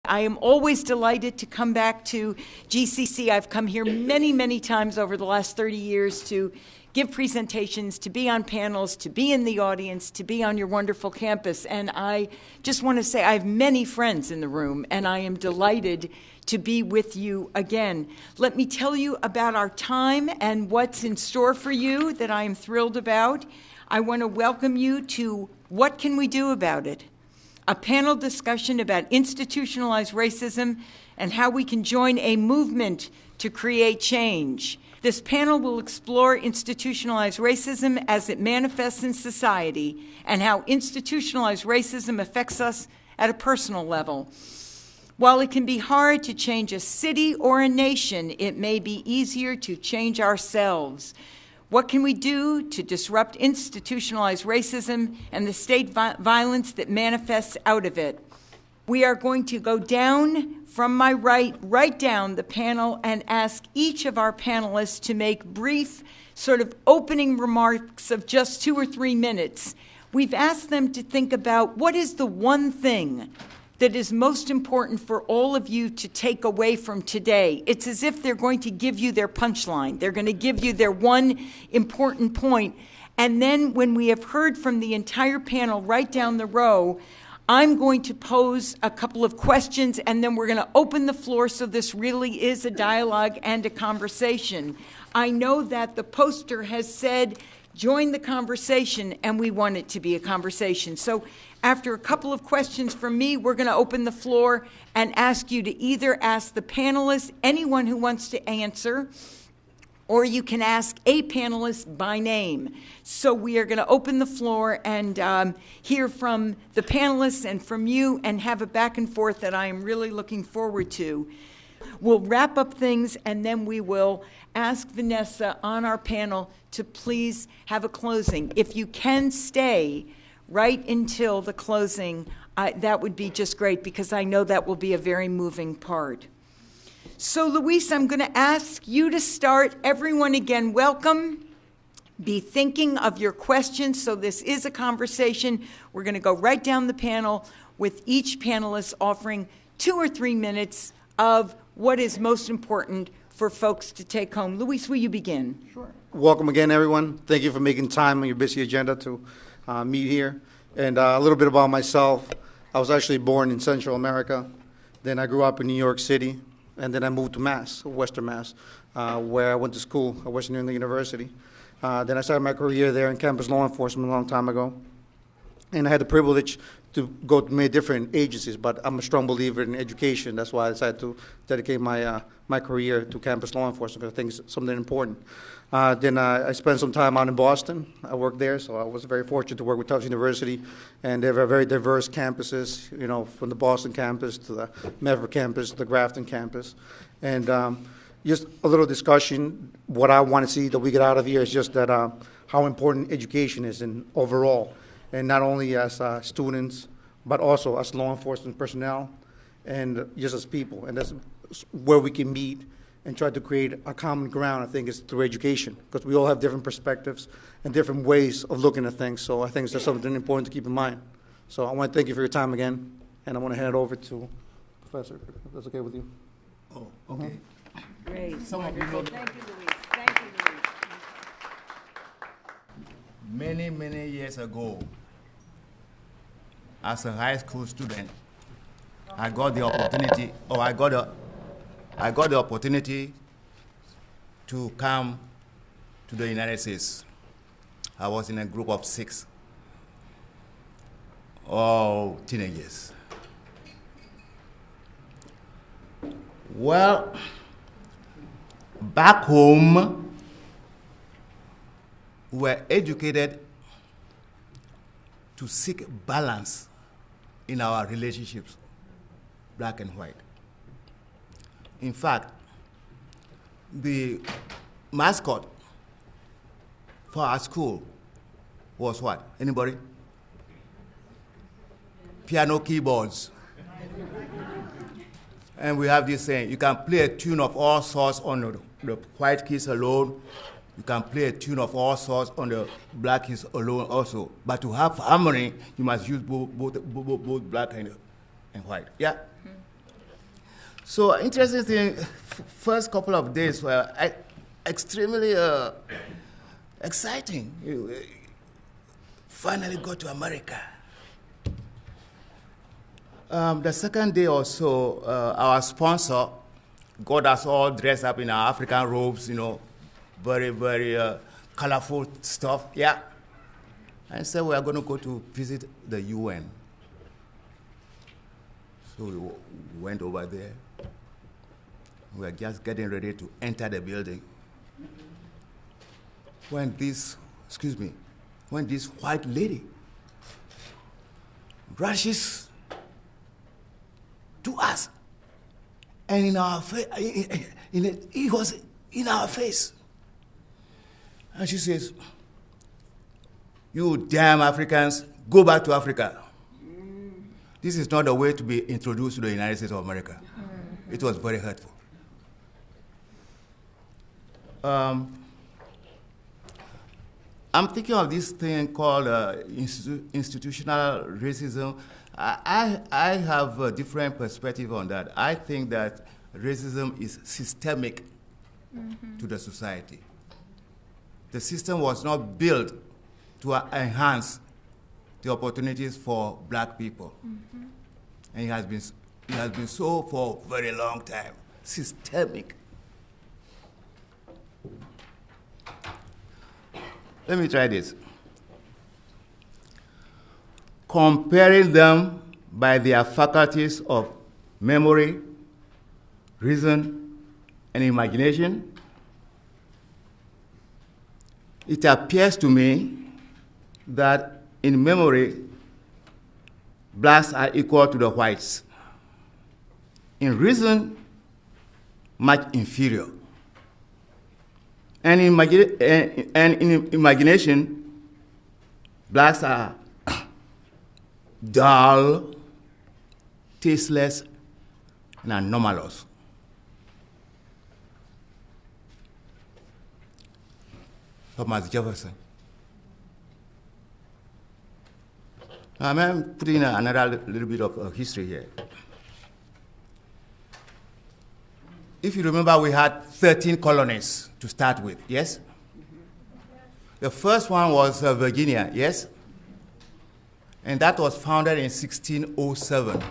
I am always delighted to come back to GCC. I've come here many, many times over the last 30 years to give presentations, to be on panels, to be in the audience, to be on your wonderful campus. And I just want to say I have many friends in the room, and I am delighted to be with you again. Let me tell you about our time and what's in store for you that I am thrilled about. I want to welcome you to What Can We Do About It? A panel discussion about institutionalized racism and how we can join a movement to create change. This panel will explore institutionalized racism as it manifests in society and how institutionalized racism affects us at a personal level. While it can be hard to change a city or a nation, it may be easier to change ourselves. What can we do to disrupt institutionalized racism and the state violence that manifests out of it? We are going to go down from my right down the panel and ask each of our panelists to make brief sort of opening remarks of just 2 or 3 minutes. We've asked them to think about what is the one thing that is most important for all of you to take away from today. It's as if they're going to give you their punchline. They're going to give you their one important point. And then when we have heard from the entire panel right down the row, I'm going to pose a couple of questions, and then we're going to open the floor so this really is a dialogue and a conversation. I know that the poster has said, join the conversation, and we want it to be a conversation. So after a couple of questions from me, we're going to open the floor and ask you to either ask the panelists, anyone who wants to answer, or you can ask a panelist by name. So we are going to open the floor and hear from the panelists and from you and have a back and forth that I am really looking forward to. We'll wrap up things, and then we will ask Vanessa on our panel to please have a closing. If you can stay right until the closing, that would be just great, because I know that will be a very moving part. So, Luis, I'm going to ask you to start. Everyone, again, welcome. Be thinking of your questions. So this is a conversation. We're going to go right down the panel with each panelist offering 2 or 3 minutes of what is most important for folks to take home. Luis, will you begin? Sure. Welcome again, everyone. Thank you for making time on your busy agenda to meet here. And a little bit about myself. I was actually born in Central America. Then I grew up in New York City. And then I moved to Mass, Western Mass, where I went to school at Western New England University. Then I started my career there in campus law enforcement a long time ago. And I had the privilege to go to many different agencies, but I'm a strong believer in education. That's why I decided to dedicate my career to campus law enforcement, because I think it's something important. Then I spent some time out in Boston. I worked there, so I was very fortunate to work with Tufts University, and they have very diverse campuses, you know, from the Boston campus to the Maverick campus, the Grafton campus. And just a little discussion, what I want to see that we get out of here is just that how important education is in overall, and not only as students, but also as law enforcement personnel, and just as people. And that's where we can meet and try to create a common ground, I think, is through education, because we all have different perspectives and different ways of looking at things. So I think that's something important to keep in mind. So I want to thank you for your time again, and I want to hand it over to Professor, if that's okay with you. Oh, okay. Great. Some of you know. Thank you, Luis. Thank you, Luis. Many years ago, as a high school student, I got the opportunity to come to the United States. I was in a group of 6, all teenagers. Well, back home, we were educated to seek balance in our relationships, black and white. In fact, the mascot for our school was what? Anybody? Piano keyboards. And we have this saying, you can play a tune of all sorts on the white keys alone. You can play a tune of all sorts on the black keys alone also. But to have harmony, you must use both black and white. Yeah? So interesting thing, first couple of days were extremely exciting. Finally got to America. The second day or so, our sponsor got us all dressed up in our African robes, very, very colorful stuff, yeah. And said we are going to go to visit the UN. So we went over there. We were just getting ready to enter the building. When this white lady rushes to us, and in our face, it was in our face. And she says, "You damn Africans, go back to Africa. This is not the way to be introduced to the United States of America." It was very hurtful. I'm thinking of this thing called institutional racism. I have a different perspective on that. I think that racism is systemic to the society. The system was not built to enhance the opportunities for black people. And it has been so for a very long time, systemic. Let me try this. Comparing them by their faculties of memory, reason, and imagination, it appears to me that in memory, blacks are equal to the whites. In reason, much inferior. And in imagination, blacks are dull, tasteless, and anomalous. Thomas Jefferson. I'm putting another little bit of history here. If you remember, we had 13 colonies to start with, yes? The first one was Virginia, yes? And that was founded in 1607.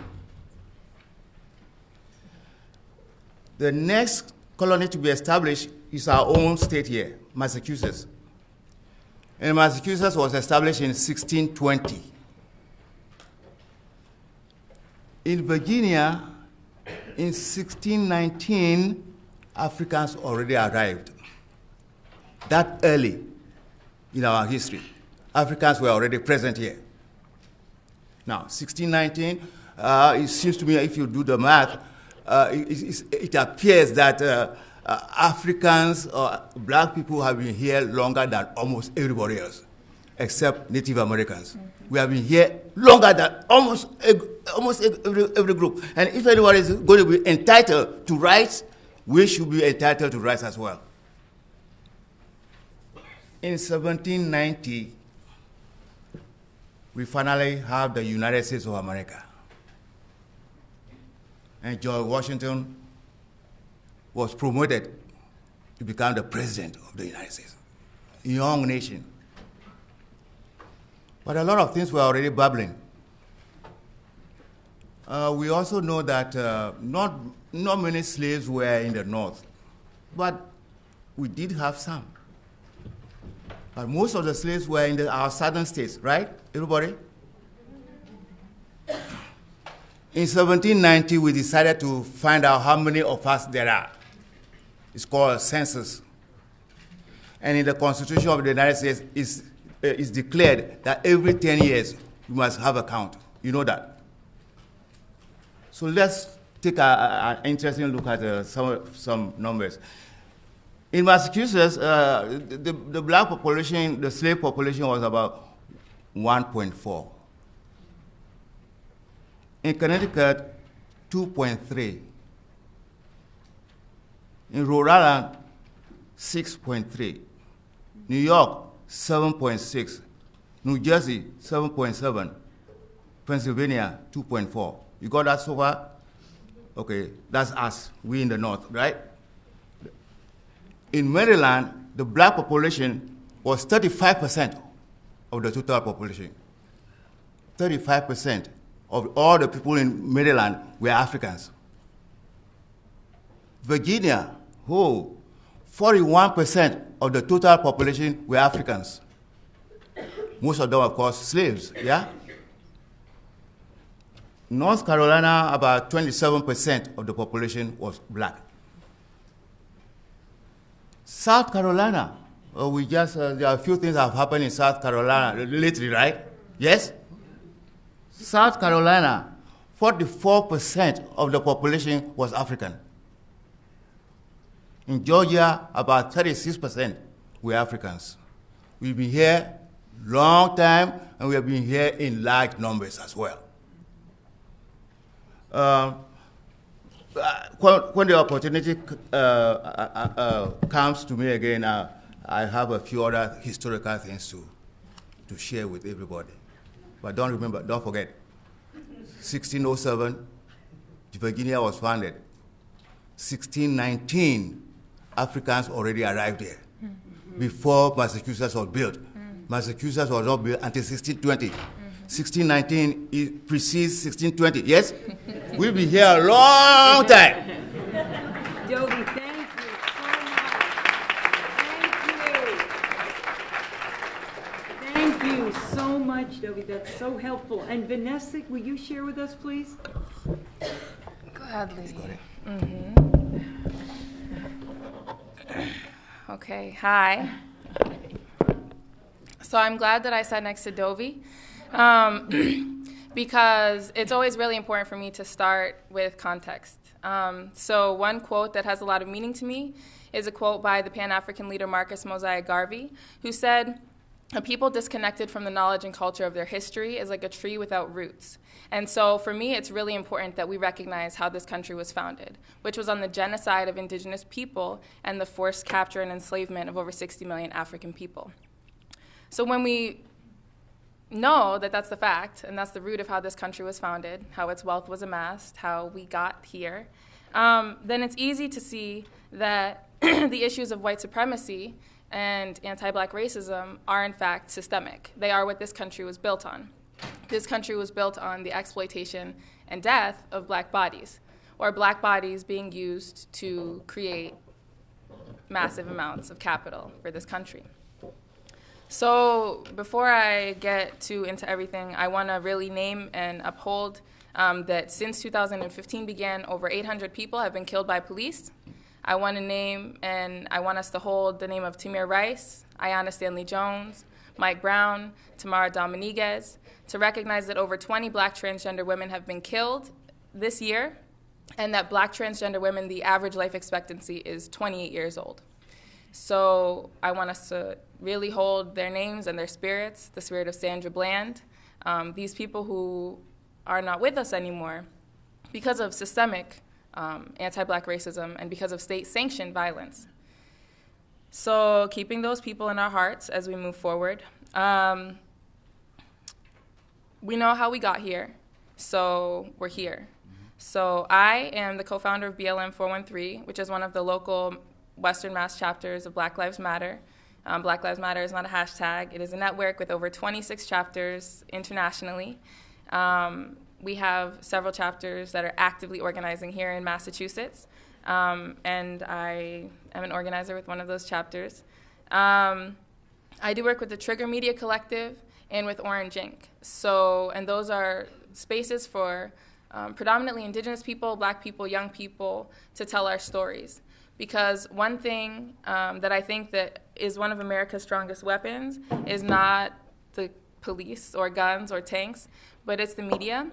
The next colony to be established is our own state here, Massachusetts. And Massachusetts was established in 1620. In Virginia, in 1619, Africans already arrived. That early in our history, Africans were already present here. Now, 1619, it seems to me, if you do the math, it appears that Africans or black people have been here longer than almost everybody else, except Native Americans. We have been here longer than almost every group. And if anyone is going to be entitled to rights, we should be entitled to rights as well. In 1790, we finally have the United States of America. And George Washington was promoted to become the president of the United States. A young nation. But a lot of things were already bubbling. We also know that not many slaves were in the North, but we did have some. But most of the slaves were in our southern states, right, everybody? In 1790, we decided to find out how many of us there are. It's called a census. And in the Constitution of the United States, it's declared that every 10 years, we must have a count. You know that. So let's take an interesting look at some numbers. In Massachusetts, the black population, the slave population was about 1.4. In Connecticut, 2.3. In Rhode Island, 6.3. New York, 7.6. New Jersey, 7.7. Pennsylvania, 2.4. You got that so far? Okay, that's us, we in the north, right? In Maryland, the black population was 35% of the total population. 35% of all the people in Maryland were Africans. Virginia, 41% of the total population were Africans. Most of them, of course, slaves, yeah? North Carolina, about 27% of the population was black. South Carolina, there are a few things that have happened in South Carolina lately, right? Yes? South Carolina, 44% of the population was African. In Georgia, about 36% were Africans. We've been here long time, and we have been here in large numbers as well. When the opportunity comes to me again, I have a few other historical things to share with everybody. But don't forget, 1607, Virginia was founded. 1619, Africans already arrived there before Massachusetts was built. Massachusetts was not built until 1620. 1619 precedes 1620, yes? We'll be here a long time. Dovie, thank you so much. Thank you so much, Dovie. That's so helpful. And Vanessa, will you share with us, please? Gladly. Okay, hi. So I'm glad that I sat next to Dovie because it's always really important for me to start with context. So one quote that has a lot of meaning to me is a quote by the Pan-African leader Marcus Mosiah Garvey, who said, "A people disconnected from the knowledge and culture of their history is like a tree without roots." And so for me, it's really important that we recognize how this country was founded, which was on the genocide of indigenous people and the forced capture and enslavement of over 60 million African people. So when we know that that's the fact, and that's the root of how this country was founded, how its wealth was amassed, how we got here, then it's easy to see that the issues of white supremacy and anti-black racism are in fact systemic. They are what this country was built on. This country was built on the exploitation and death of black bodies, or black bodies being used to create massive amounts of capital for this country. So before I get into everything, I want to really name and uphold that since 2015 began, over 800 people have been killed by police. I want to name and I want us to hold the name of Tamir Rice, Ayanna Stanley Jones, Mike Brown, Tamara Dominguez, to recognize that over 20 black transgender women have been killed this year, and that black transgender women, the average life expectancy is 28 years old. So I want us to really hold their names and their spirits, the spirit of Sandra Bland, these people who are not with us anymore because of systemic anti-black racism and because of state-sanctioned violence. So keeping those people in our hearts as we move forward. We know how we got here, so we're here. So I am the co-founder of BLM 413, which is one of the local Western Mass chapters of Black Lives Matter. Black Lives Matter is not a hashtag. It is a network with over 26 chapters internationally. We have several chapters that are actively organizing here in Massachusetts, and I am an organizer with one of those chapters. I do work with the Trigger Media Collective and with Orange Ink. And those are spaces for predominantly indigenous people, black people, young people to tell our stories. Because one thing that I think that is one of America's strongest weapons is not the police or guns or tanks, but it's the media,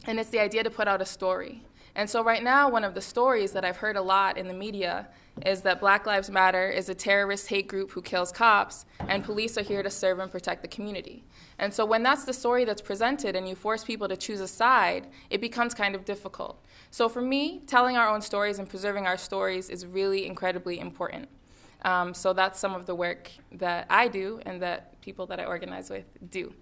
and it's the idea to put out a story. And so right now, one of the stories that I've heard a lot in the media is that Black Lives Matter is a terrorist hate group who kills cops, and police are here to serve and protect the community. And so when that's the story that's presented and you force people to choose a side, it becomes kind of difficult. So for me, telling our own stories and preserving our stories is really incredibly important. So that's some of the work that I do and that people that I organize with do.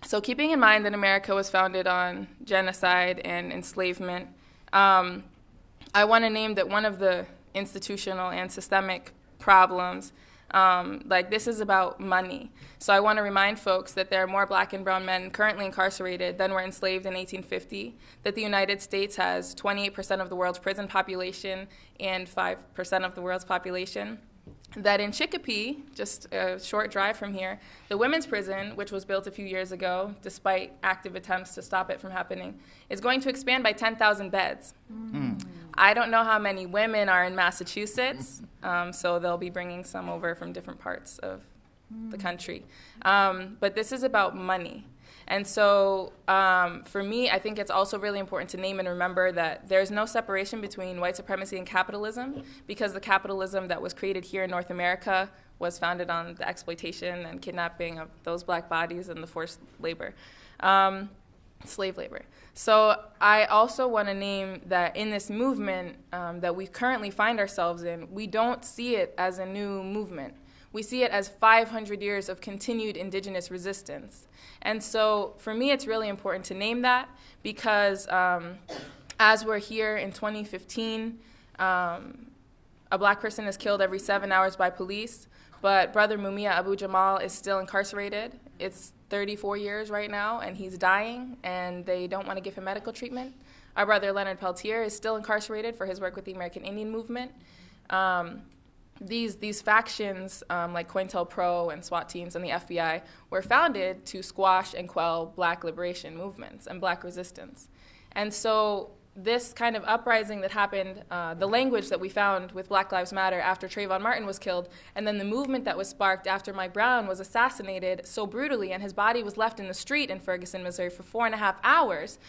So keeping in mind that America was founded on genocide and enslavement, I want to name that one of the institutional and systemic problems, this is about money. So I want to remind folks that there are more black and brown men currently incarcerated than were enslaved in 1850, that the United States has 28% of the world's prison population and 5% of the world's population, that in Chicopee, just a short drive from here, the women's prison, which was built a few years ago, despite active attempts to stop it from happening, is going to expand by 10,000 beds. I don't know how many women are in Massachusetts, so they'll be bringing some over from different parts of the country. But this is about money. And so for me, I think it's also really important to name and remember that there's no separation between white supremacy and capitalism, because the capitalism that was created here in North America was founded on the exploitation and kidnapping of those black bodies and the forced labor, slave labor. So I also want to name that in this movement that we currently find ourselves in, we don't see it as a new movement. We see it as 500 years of continued indigenous resistance. And so for me, it's really important to name that, because as we're here in 2015, a black person is killed every 7 hours by police, but Brother Mumia Abu Jamal is still incarcerated. It's 34 years right now, and he's dying, and they don't want to give him medical treatment. Our brother Leonard Peltier is still incarcerated for his work with the American Indian Movement. These factions, like COINTELPRO and SWAT teams and the FBI, were founded to squash and quell black liberation movements and black resistance. And so this kind of uprising that happened, the language that we found with Black Lives Matter after Trayvon Martin was killed, and then the movement that was sparked after Mike Brown was assassinated so brutally and his body was left in the street in Ferguson, Missouri for 4.5 hours,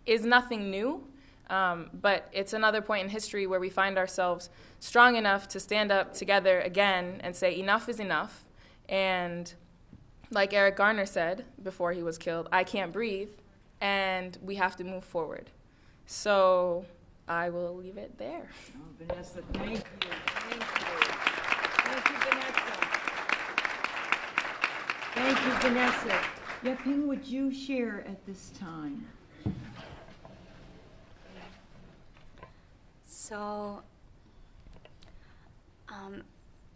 is nothing new. But it's another point in history where we find ourselves strong enough to stand up together again and say enough is enough. And like Eric Garner said before he was killed, I can't breathe, and we have to move forward. So I will leave it there. Oh, Vanessa, thank you. Thank you. Thank you, Vanessa. Thank you, Vanessa. Yaping, would you share at this time? So,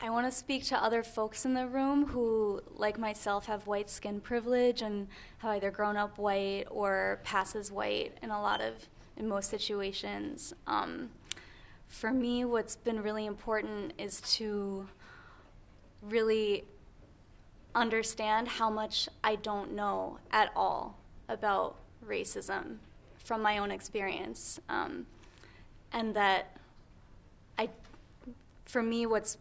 I want to speak to other folks in the room who, like myself, have white skin privilege and have either grown up white or pass as white in most situations. For me, what's been really important is to really understand how much I don't know at all about racism from my own experience. And that for me, what's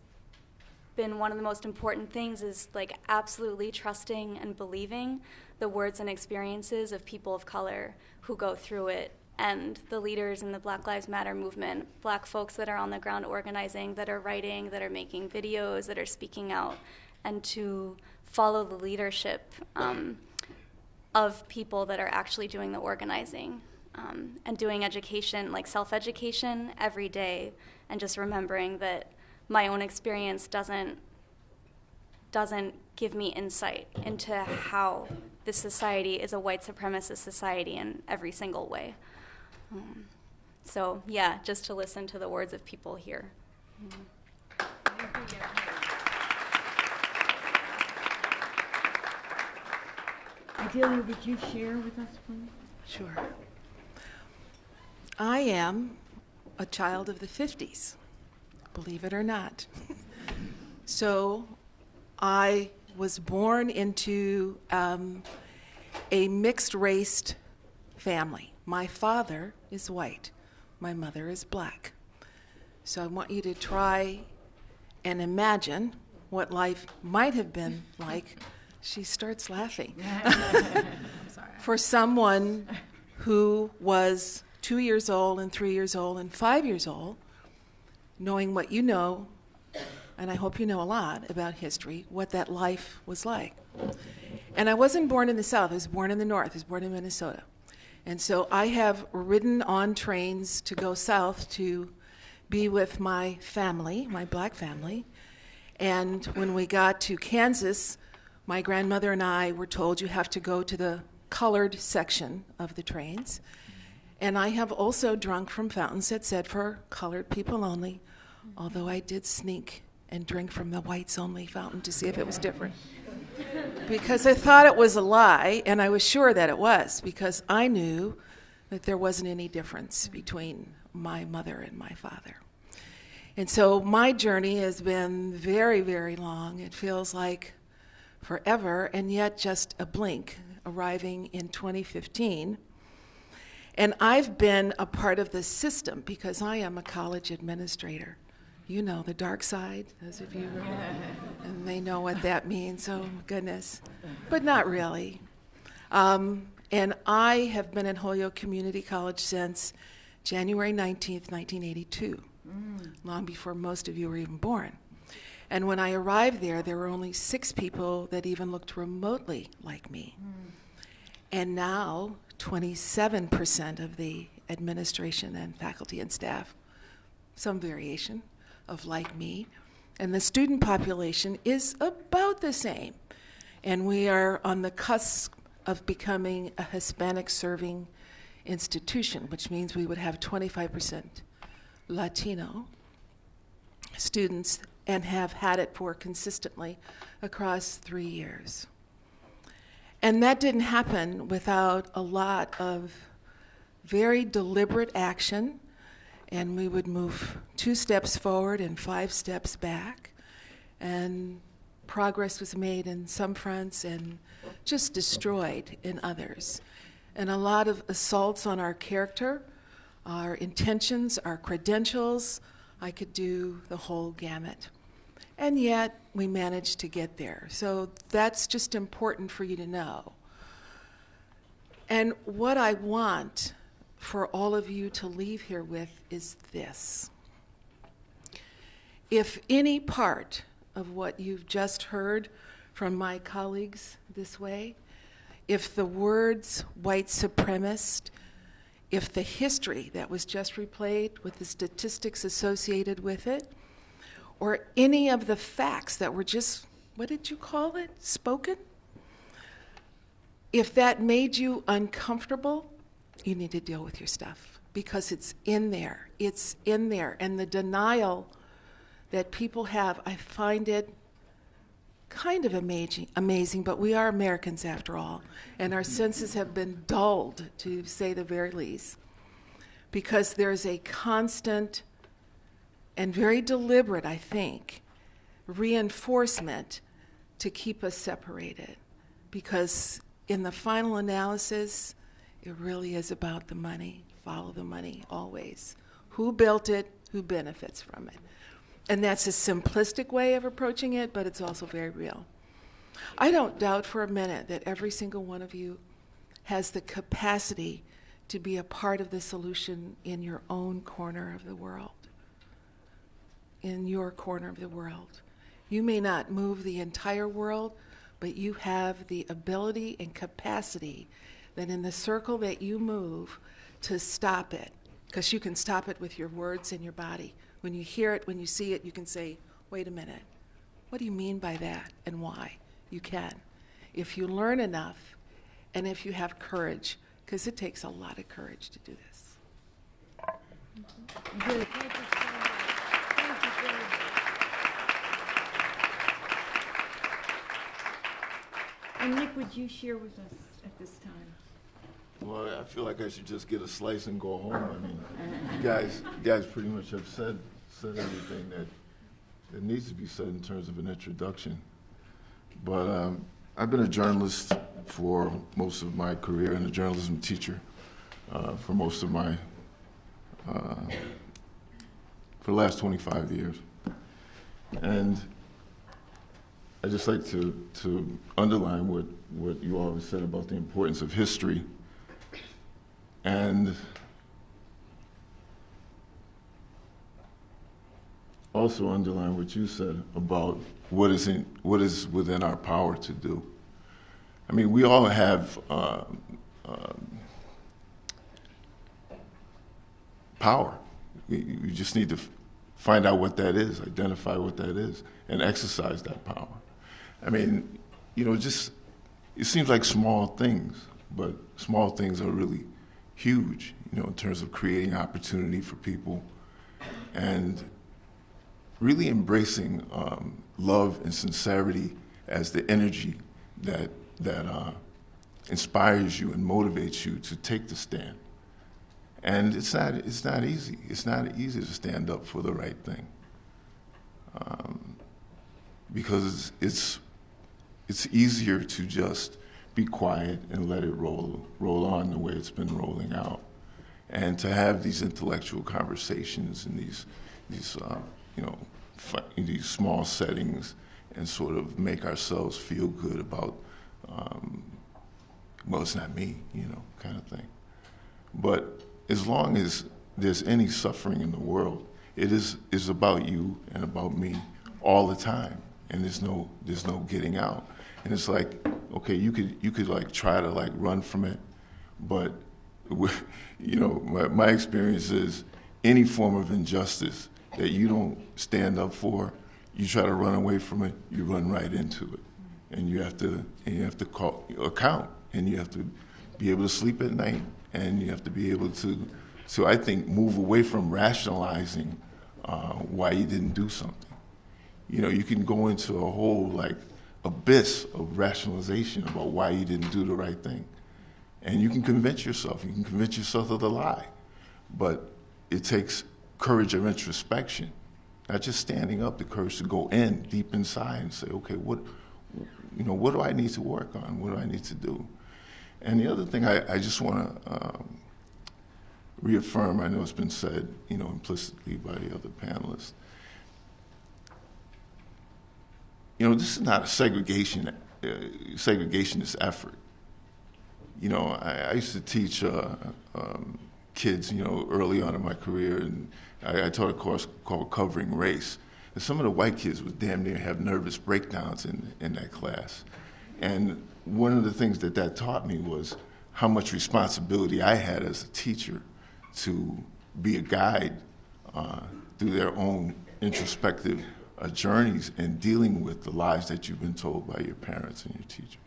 been one of the most important things is absolutely trusting and believing the words and experiences of people of color who go through it, and the leaders in the Black Lives Matter movement, black folks that are on the ground organizing, that are writing, that are making videos, that are speaking out, and to follow the leadership of people that are actually doing the organizing. And doing education, like self-education every day, and just remembering that my own experience doesn't give me insight into how this society is a white supremacist society in every single way. So yeah, just to listen to the words of people here. Adelia, would you share with us, please? Sure. I am a child of the 50s, believe it or not. So I was born into a mixed-raced family. My father is white. My mother is black. So I want you to try and imagine what life might have been like. She starts laughing. For someone who was 2 years old and 3 years old and 5 years old, knowing what you know, and I hope you know a lot about history, what that life was like. And I wasn't born in the South, I was born in the North, I was born in Minnesota. And so I have ridden on trains to go south to be with my family, my black family. And when we got to Kansas, my grandmother and I were told you have to go to the colored section of the trains. And I have also drunk from fountains that said for colored people only, although I did sneak and drink from the whites only fountain to see if it was different. Because I thought it was a lie, and I was sure that it was, because I knew that there wasn't any difference between my mother and my father. And so my journey has been very, very long. It feels like forever, and yet just a blink, arriving in 2015. And I've been a part of the system because I am a college administrator. You know, the dark side, those of you, and they know what that means, oh goodness. But not really. And I have been in Holyoke Community College since January 19th, 1982, long before most of you were even born. And when I arrived there were only 6 people that even looked remotely like me. And now, 27% of the administration and faculty and staff, some variation of like me, and the student population is about the same. And we are on the cusp of becoming a Hispanic serving institution, which means we would have 25% Latino students and have had it for consistently across 3 years. And that didn't happen without a lot of very deliberate action, and we would move 2 steps forward and 5 steps back, and progress was made in some fronts and just destroyed in others. And a lot of assaults on our character, our intentions, our credentials. I could do the whole gamut. And yet, we managed to get there. So that's just important for you to know. And what I want for all of you to leave here with is this. If any part of what you've just heard from my colleagues this way, if the words white supremacist, if the history that was just replayed with the statistics associated with it, or any of the facts that were just, what did you call it, spoken? If that made you uncomfortable, you need to deal with your stuff because it's in there. It's in there. And the denial that people have, I find it kind of amazing, but we are Americans after all, and our senses have been dulled, to say the very least, because there's a constant and very deliberate, I think, reinforcement to keep us separated, because in the final analysis, it really is about the money. Follow the money, always. Who built it, who benefits from it. And that's a simplistic way of approaching it, but it's also very real. I don't doubt for a minute that every single one of you has the capacity to be a part of the solution in your own corner of the world. In your corner of the world. You may not move the entire world, but you have the ability and capacity that in the circle that you move to stop it, because you can stop it with your words and your body. When you hear it, when you see it, you can say, wait a minute, what do you mean by that and why? You can. If you learn enough and if you have courage, because it takes a lot of courage to do this. Good. And Nick, would you share with us at this time? Well, I feel like I should just get a slice and go home. I mean, you guys pretty much have said everything that needs to be said in terms of an introduction. But I've been a journalist for most of my career and a journalism teacher for most of my, for the last 25 years. And I'd just like to underline what you all have said about the importance of history and also underline what you said about what is within our power to do. I mean, we all have power. You just need to find out what that is, identify what that is, and exercise that power. I mean, you know, it seems like small things, but small things are really huge, you know, in terms of creating opportunity for people and really embracing love and sincerity as the energy that inspires you and motivates you to take the stand. And it's not easy. It's not easy to stand up for the right thing, because it's easier to just be quiet and let it roll on the way it's been rolling out, and to have these intellectual conversations in these small settings and sort of make ourselves feel good about, well, it's not me, you know, kind of thing. But as long as there's any suffering in the world, it is about you and about me all the time, and there's no getting out. And it's like, okay, you could like try to like run from it, but you know, my experience is any form of injustice that you don't stand up for, you try to run away from it, you run right into it, and you have to account, and you have to be able to sleep at night, and you have to be able to I think, move away from rationalizing why you didn't do something. You know, you can go into a whole like abyss of rationalization about why you didn't do the right thing, and you can convince yourself. You can convince yourself of the lie, but it takes courage of introspection, not just standing up. The courage to go in deep inside and say, okay, what do I need to work on? What do I need to do? And the other thing I just want to reaffirm, I know it's been said, you know, implicitly by the other panelists. You know, this is not a segregationist effort. You know, I used to teach kids, you know, early on in my career, and I taught a course called Covering Race. And some of the white kids would damn near have nervous breakdowns in that class. And one of the things that taught me was how much responsibility I had as a teacher to be a guide through their own introspective journeys and dealing with the lies that you've been told by your parents and your teachers.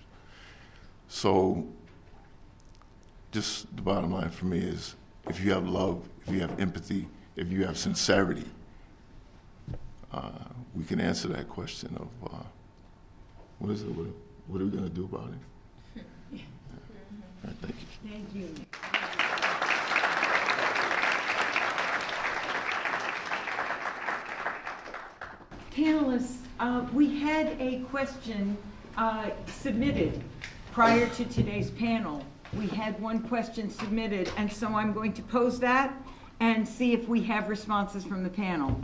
So just the bottom line for me is, if you have love, if you have empathy, if you have sincerity, we can answer that question of what is it? What are we going to do about it? Yeah. All right, thank you. Thank you. Panelists, we had a question submitted prior to today's panel. We had one question submitted, and so I'm going to pose that and see if we have responses from the panel.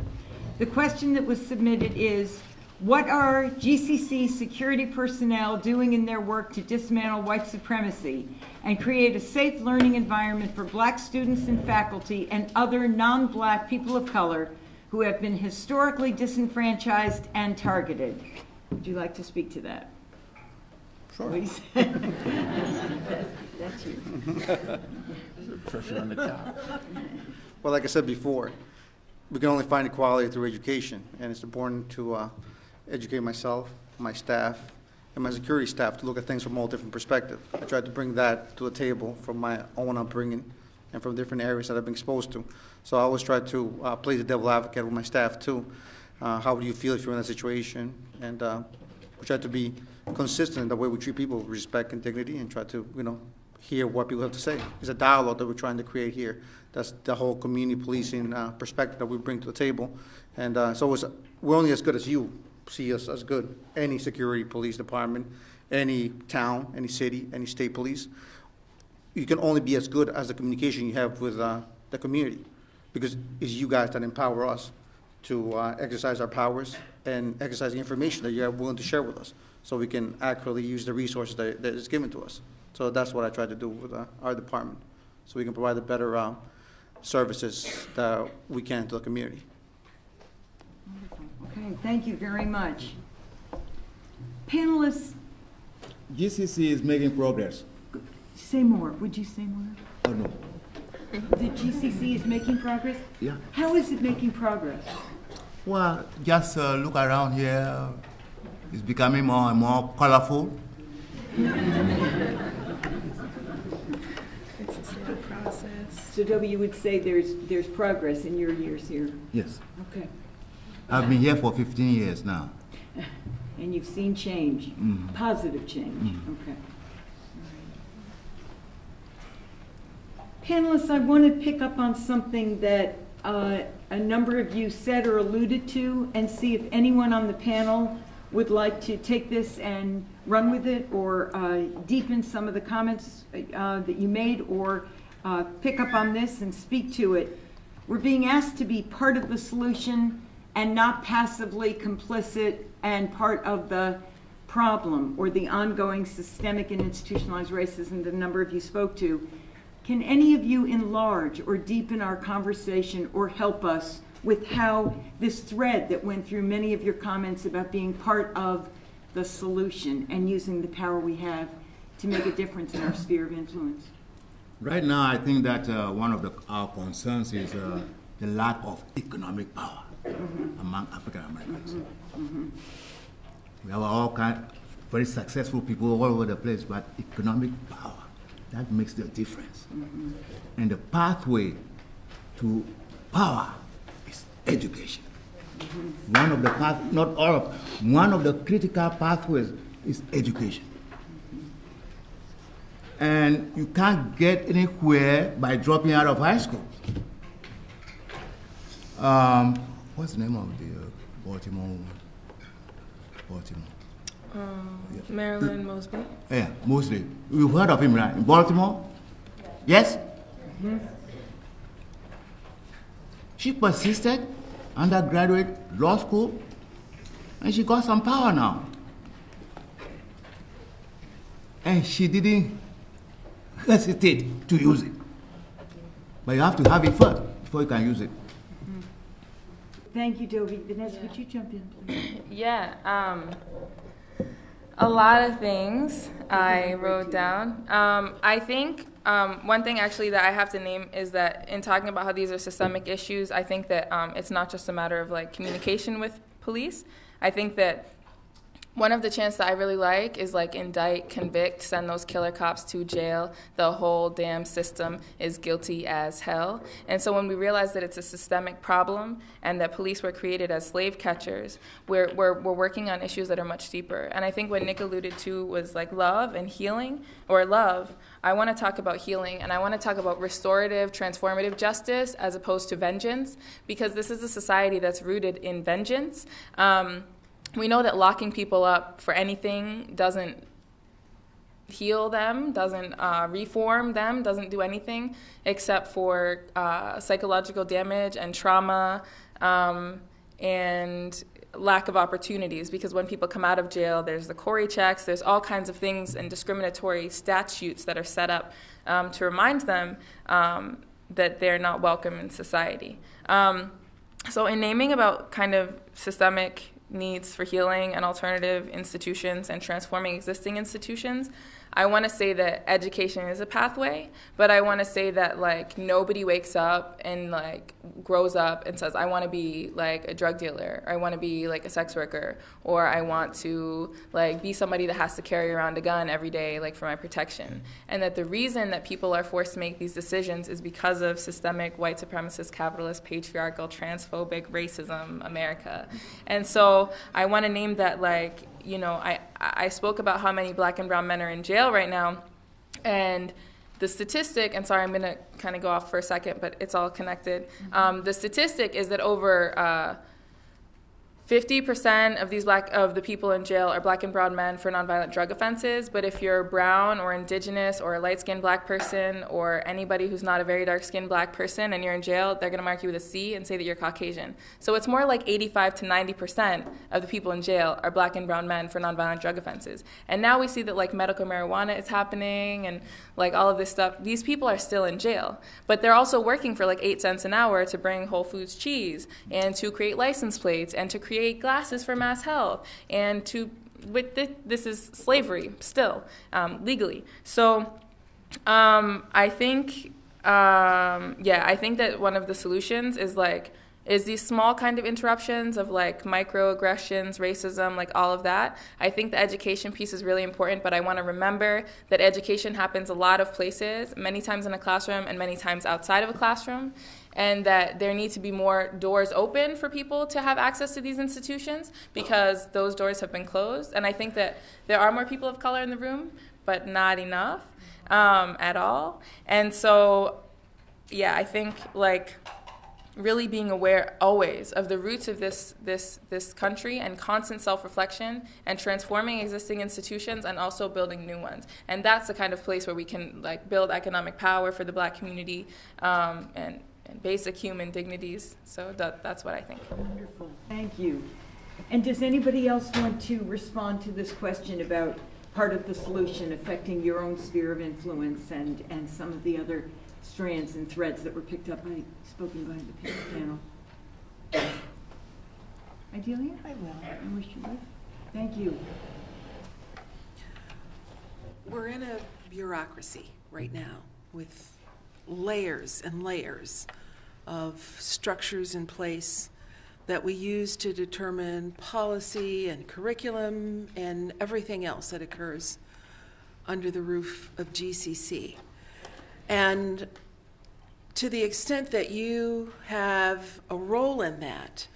The question that was submitted is, what are GCC security personnel doing in their work to dismantle white supremacy and create a safe learning environment for black students and faculty and other non-black people of color who have been historically disenfranchised and targeted? Would you like to speak to that? Sure. Please. That's you. Pressure on the top. Well, like I said before, we can only find equality through education, and it's important to educate myself, my staff, and my security staff to look at things from all different perspectives. I tried to bring that to the table from my own upbringing and from different areas that I've been exposed to. So I always try to play the devil advocate with my staff too. How do you feel if you're in that situation? And we try to be consistent in the way we treat people with respect and dignity, and try to, you know, hear what people have to say. It's a dialogue that we're trying to create here. That's the whole community policing perspective that we bring to the table. And it's always, we're only as good as you see us as good. Any security police department, any town, any city, any state police, you can only be as good as the communication you have with the community, because it's you guys that empower us to exercise our powers and exercise the information that you are willing to share with us, so we can accurately use the resources that is given to us. So that's what I try to do with our department, so we can provide the better services that we can to the community. Wonderful. Okay, thank you very much. Panelists, GCC is making progress. say more. Would you say more? Oh, no. The GCC is making progress? Yeah. How is it making progress? Well, just look around here. It's becoming more and more colorful. It's a slow process. process. So Toby, you would say there's progress in your years here. Yes. Okay. I've been here for 15 years now. And you've seen change, positive change. Okay. Panelists, I want to pick up on something that a number of you said or alluded to and see if anyone on the panel would like to take this and run with it or deepen some of the comments that you made or pick up on this and speak to it. We're being asked to be part of the solution and not passively complicit and part of the problem or the ongoing systemic and institutionalized racism that a number of you spoke to. Can any of you enlarge or deepen our conversation or help us with how this thread that went through many of your comments about being part of the solution and using the power we have to make a difference in our sphere of influence? Right now, I think that one of our concerns is the lack of economic power among African Americans. We have all kind very successful people all over the place, but economic power, that makes the difference. And the pathway to power is education. One of the not all of, one of the critical pathways is education. And you can't get anywhere by dropping out of high school. What's the name of the Baltimore woman? Marilyn Mosby. Yeah, Mosby. You've heard of him, right? In Baltimore? Yes? She persisted, undergraduate law school, and she got some power now. And she didn't hesitate to use it. But you have to have it first before you can use it. Thank you, Dovie. Vanessa, would you jump in, please? Yeah, a lot of things I wrote down. I think one thing actually that I have to name is that in talking about how these are systemic issues, I think that it's not just a matter of like communication with police. I think that one of the chants that I really like is like indict, convict, send those killer cops to jail. The whole damn system is guilty as hell. And so when we realize that it's a systemic problem and that police were created as slave catchers, we're working on issues that are much deeper. And I think what Nick alluded to was like love and healing, or love. I want to talk about healing, and I want to talk about restorative, transformative justice as opposed to vengeance, because this is a society that's rooted in vengeance. We know that locking people up for anything doesn't heal them, doesn't reform them, doesn't do anything except for psychological damage and trauma and lack of opportunities. Because when people come out of jail, there's the Corey checks, there's all kinds of things and discriminatory statutes that are set up to remind them that they're not welcome in society. So in naming about kind of systemic needs for healing and alternative institutions and transforming existing institutions, I want to say that education is a pathway, but I want to say that like nobody wakes up and like grows up and says, I want to be like a drug dealer, or I want to be like a sex worker, or I want to like be somebody that has to carry around a gun every day like for my protection. And that the reason that people are forced to make these decisions is because of systemic white supremacist, capitalist, patriarchal, transphobic racism America. And so I want to name that like, you know, I spoke about how many black and brown men are in jail right now, and the statistic, and sorry, I'm going to kind of go off for a second, but it's all connected. The statistic is that over 50% of the people in jail are black and brown men for nonviolent drug offenses, but if you're brown or indigenous or a light-skinned black person or anybody who's not a very dark-skinned black person and you're in jail, they're going to mark you with a C and say that you're Caucasian. So it's more like 85 to 90% of the people in jail are black and brown men for nonviolent drug offenses. And now we see that like medical marijuana is happening and like all of this stuff. These people are still in jail, but they're also working for like 8 cents an hour to bring Whole Foods cheese and to create license plates and to create glasses for Mass Health, and this is slavery still, legally. So I think that one of the solutions is like is these small kind of interruptions of like microaggressions, racism, like all of that. I think the education piece is really important, but I want to remember that education happens a lot of places, many times in a classroom and many times outside of a classroom, and that there need to be more doors open for people to have access to these institutions because those doors have been closed. And I think that there are more people of color in the room, but not enough at all. And so, yeah, I think like really being aware always of the roots of this country and constant self-reflection and transforming existing institutions and also building new ones. And that's the kind of place where we can like build economic power for the Black community and basic human dignities. So that's what I think. Wonderful. Thank you. And does anybody else want to respond to this question about part of the solution affecting your own sphere of influence and some of the other strands and threads that were picked up spoken by the panel? Idelia? I will. I wish you would. Thank you. We're in a bureaucracy right now with layers and layers of structures in place that we use to determine policy and curriculum and everything else that occurs under the roof of GCC. And to the extent that you have a role in that,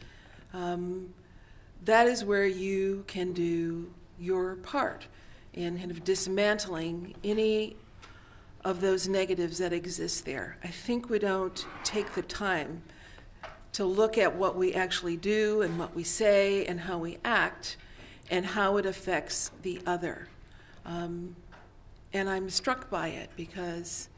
that is where you can do your part in kind of dismantling any of those negatives that exist there. I think we don't take the time to look at what we actually do and what we say and how we act and how it affects the other. And I'm struck by it because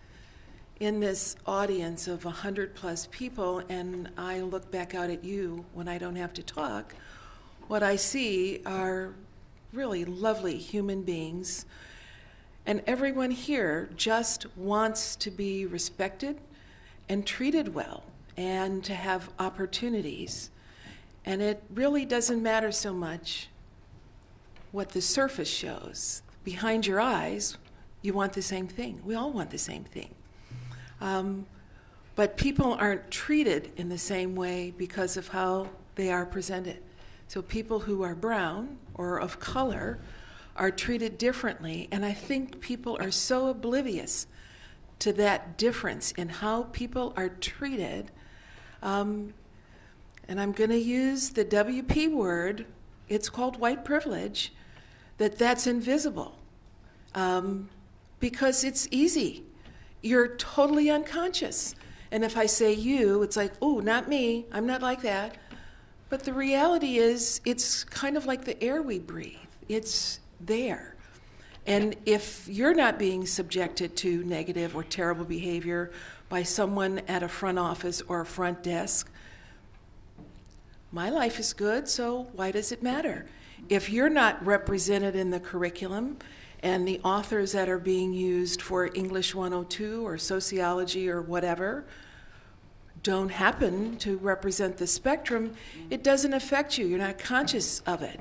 in this audience of 100+ people, and I look back out at you when I don't have to talk, what I see are really lovely human beings, and everyone here just wants to be respected and treated well and to have opportunities. And it really doesn't matter so much what the surface shows. Behind your eyes, you want the same thing. We all want the same thing. But people aren't treated in the same way because of how they are presented. So people who are brown or of color are treated differently, and I think people are so oblivious to that difference in how people are treated. And I'm going to use the WP word, it's called white privilege, that's invisible. Because it's easy. You're totally unconscious. And if I say you, it's like, oh, not me, I'm not like that. But the reality is, it's kind of like the air we breathe. It's there. And if you're not being subjected to negative or terrible behavior by someone at a front office or a front desk, my life is good, so why does it matter? If you're not represented in the curriculum and the authors that are being used for English 102 or sociology or whatever don't happen to represent the spectrum, it doesn't affect you. You're not conscious of it.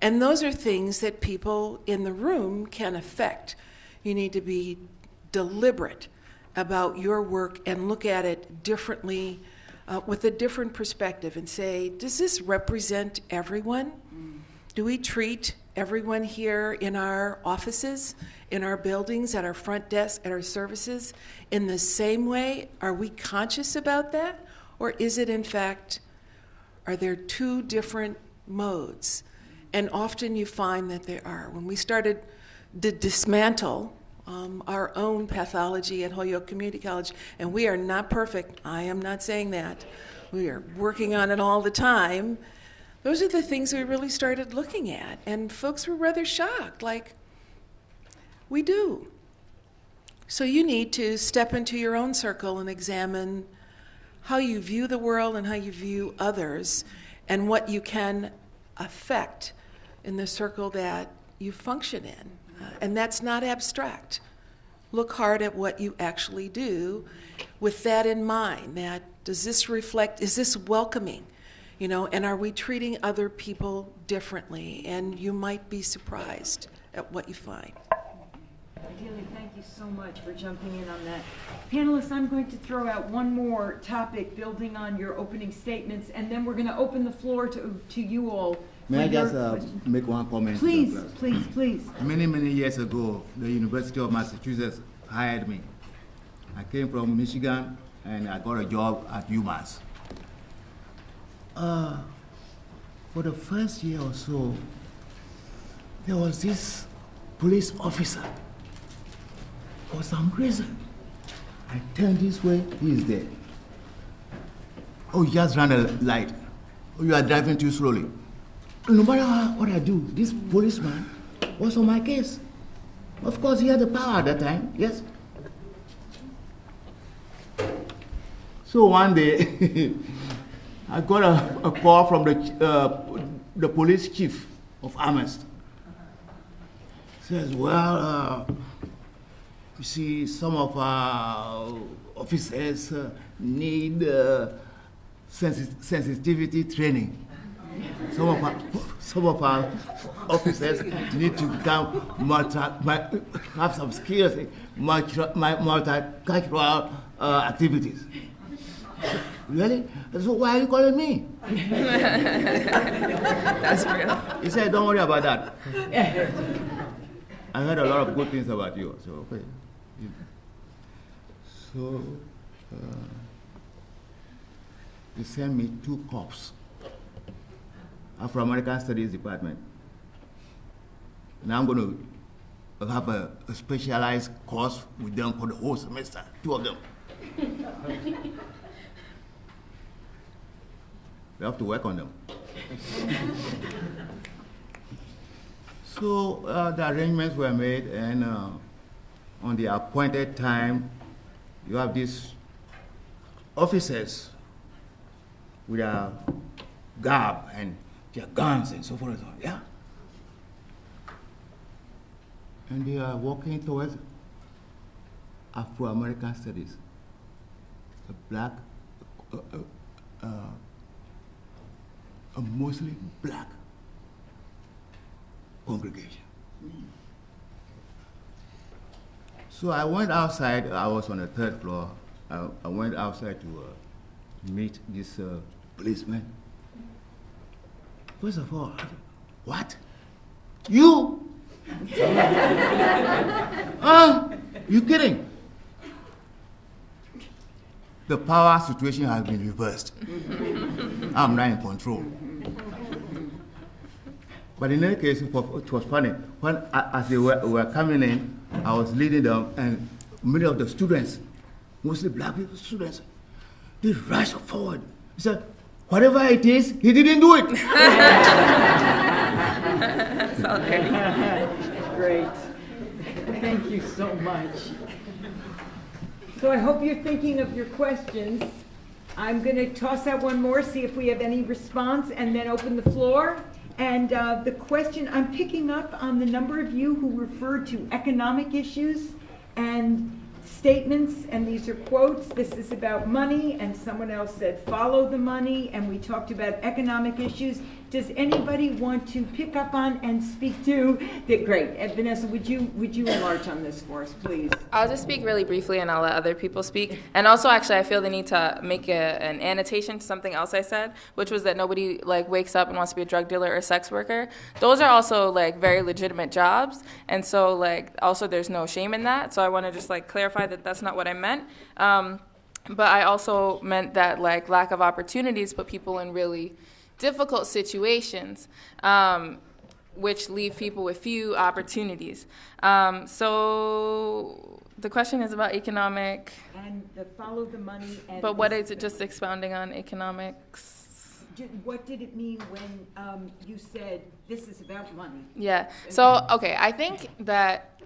And those are things that people in the room can affect. You need to be deliberate about your work and look at it differently, with a different perspective, and say, does this represent everyone? Do we treat everyone here in our offices, in our buildings, at our front desk, at our services in the same way? Are we conscious about that? Or is it, in fact, are there two different modes? And often you find that there are. When we started to dismantle our own pathology at Holyoke Community College, and we are not perfect, I am not saying that, we are working on it all the time, those are the things we really started looking at. And folks were rather shocked, like, we do. So you need to step into your own circle and examine how you view the world and how you view others and what you can affect in the circle that you function in. And that's not abstract. Look hard at what you actually do with that in mind, that does this reflect, is this welcoming? You know, and are we treating other people differently? And you might be surprised at what you find. Thank Delia, thank you so much for jumping in on that. Panelists, I'm going to throw out one more topic building on your opening statements, and then we're going to open the floor to you all. May I for your just questions. make one comment? Please, Douglas? please, please. Many, many years ago, the University of Massachusetts hired me. I came from Michigan, and I got a job at UMass. For the first year or so, there was this police officer. For some reason, I turned this way, he is there. Oh, you just ran a light. Oh, you are driving too slowly. No matter what I do, this policeman was on my case. Of course, he had the power at that time, yes. So one day, I got a call from the police chief of Amherst. Says, well, you see, some of our officers need sensitivity training. Some of our officers need to have some skills in multicultural activities. Really? So why are you calling me? That's real. He said, don't worry about that. I heard a lot of good things about you. So, okay. So, he sent me 2 cops. Afro-American Studies Department. Now I'm going to have a specialized course with them for the whole semester, 2 of them. We have to work on them. So the arrangements were made, and on the appointed time, you have these officers with their garb and their guns and so forth and so on, yeah? And they are walking towards Afro-American Studies, a black, a mostly black congregation. So I went outside. I was on the 3rd floor. I went outside to meet this policeman. First of all, I said, what? You? You kidding? The power situation has been reversed. I'm not in control. But in any case, it was funny. When, as they were coming in, I was leading them, and many of the students, mostly black people students, they rushed forward. He said, whatever it is, he didn't do it. That's all great. Great. Thank you so much. So I hope you're thinking of your questions. I'm going to toss out one more, see if we have any response, and then open the floor. And the question, I'm picking up on the number of you who referred to economic issues and statements, and these are quotes. This is about money, and someone else said follow the money, and we talked about economic issues. Does anybody want to pick up on and speak to that? Great. Vanessa, would you enlarge on this for us, please? I'll just speak really briefly, and I'll let other people speak. And also, actually, I feel the need to make an annotation to something else I said, which was that nobody wakes up and wants to be a drug dealer or a sex worker. Those are also very legitimate jobs, and so also there's no shame in that. So I want to just clarify that that's not what I meant. But I also meant that lack of opportunities put people in really difficult situations, which leave people with few opportunities. So the question is about economic. And the follow the money. And but what is it, just expounding on economics? What did it mean when you said this is about money? Yeah. So, okay, I think that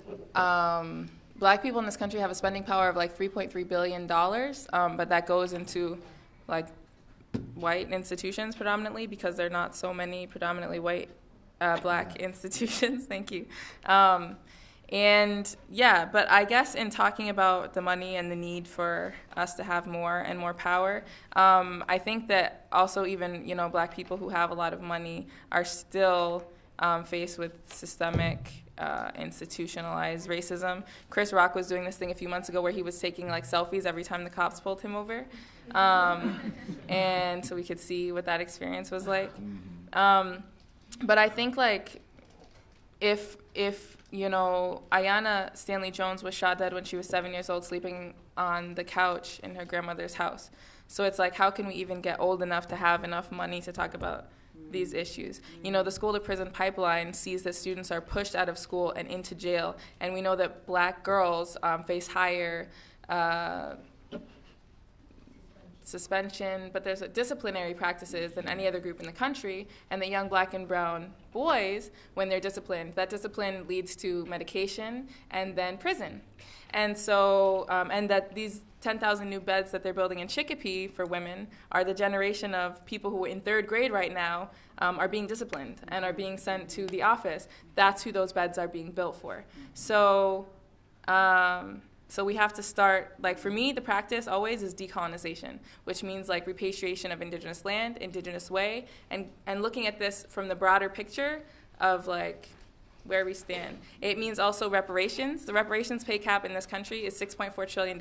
black people in this country have a spending power of $3.3 billion, but that goes into white institutions predominantly, because there are not so many predominantly white black institutions. Thank you. And yeah, but I guess in talking about the money and the need for us to have more and more power, I think that also even black people who have a lot of money are still faced with systemic, institutionalized racism. Chris Rock was doing this thing a few months ago where he was taking like selfies every time the cops pulled him over, and so we could see what that experience was like. But I think like if you know, Ayanna Stanley Jones was shot dead when she was 7 years old, sleeping on the couch in her grandmother's house. So it's like, how can we even get old enough to have enough money to talk about these issues? You know, the school-to-prison pipeline sees that students are pushed out of school and into jail, and we know that black girls face higher suspension, but there's disciplinary practices than any other group in the country, and the young black and brown boys, when they're disciplined, that discipline leads to medication and then prison. And so, and that these 10,000 new beds that they're building in Chicopee for women are the generation of people who in third grade right now are being disciplined and are being sent to the office. That's who those beds are being built for. So, so we have to start, like for me, the practice always is decolonization, which means like repatriation of indigenous land, indigenous way, and looking at this from the broader picture of like where we stand. It means also reparations. The reparations pay cap in this country is $6.4 trillion.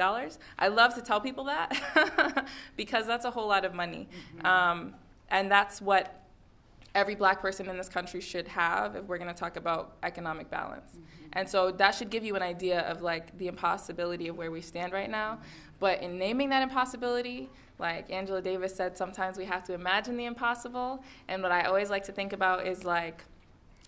I love to tell people that because that's a whole lot of money. And that's what every black person in this country should have if we're going to talk about economic balance. And so that should give you an idea of like the impossibility of where we stand right now. But in naming that impossibility, like Angela Davis said, sometimes we have to imagine the impossible. And what I always like to think about is like,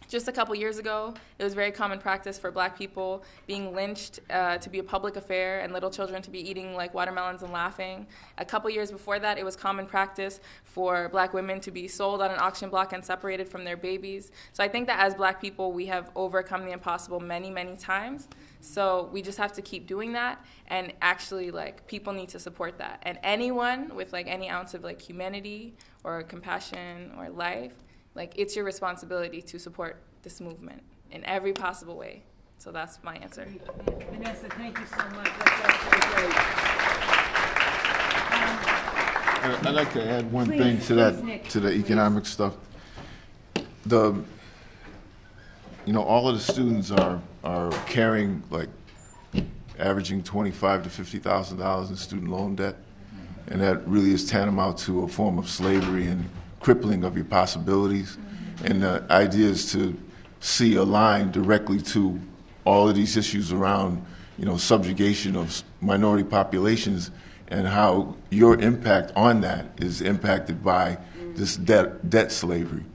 just a couple years ago, it was very common practice for black people being lynched to be a public affair and little children to be eating like watermelons and laughing. A couple years before that, it was common practice for black women to be sold on an auction block and separated from their babies. So I think that as black people, we have overcome the impossible many, many times. So we just have to keep doing that, and actually like people need to support that. And anyone with like any ounce of like humanity or compassion or life, like, it's your responsibility to support this movement in every possible way. So that's my answer. Vanessa, thank you so much. That's absolutely great. I'd like to add one Please, thing to please, that, Nick, to the economic stuff. You know, all of the students are carrying like averaging $25,000 to $50,000 in student loan debt, and that really is tantamount to a form of slavery and crippling of your possibilities. And the idea is to see a line directly to all of these issues around, you know, subjugation of minority populations and how your impact on that is impacted by this debt slavery.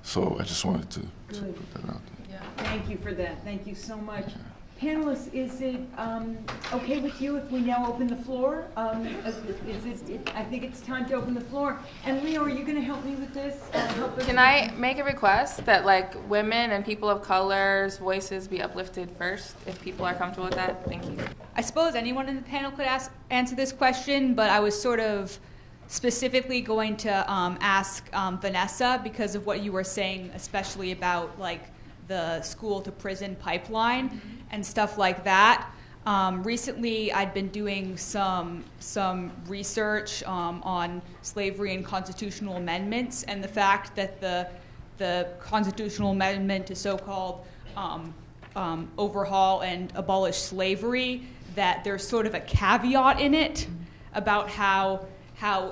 So I just wanted to put that out there. Yeah. Thank you for that. Thank you so much. Panelists, is it okay with you if we now open the floor? I think it's time to open the floor. And Leo, are you going to help me with this? Can I make a request that like women and people of color's voices be uplifted first, if people are comfortable with that? Thank you. I suppose anyone in the panel could answer this question, but I was sort of specifically going to ask Vanessa because of what you were saying, especially about like the school to prison pipeline and stuff like that. Recently, I'd been doing some research on slavery and constitutional amendments, and the fact that the constitutional amendment to so-called overhaul and abolish slavery, that there's sort of a caveat in it about how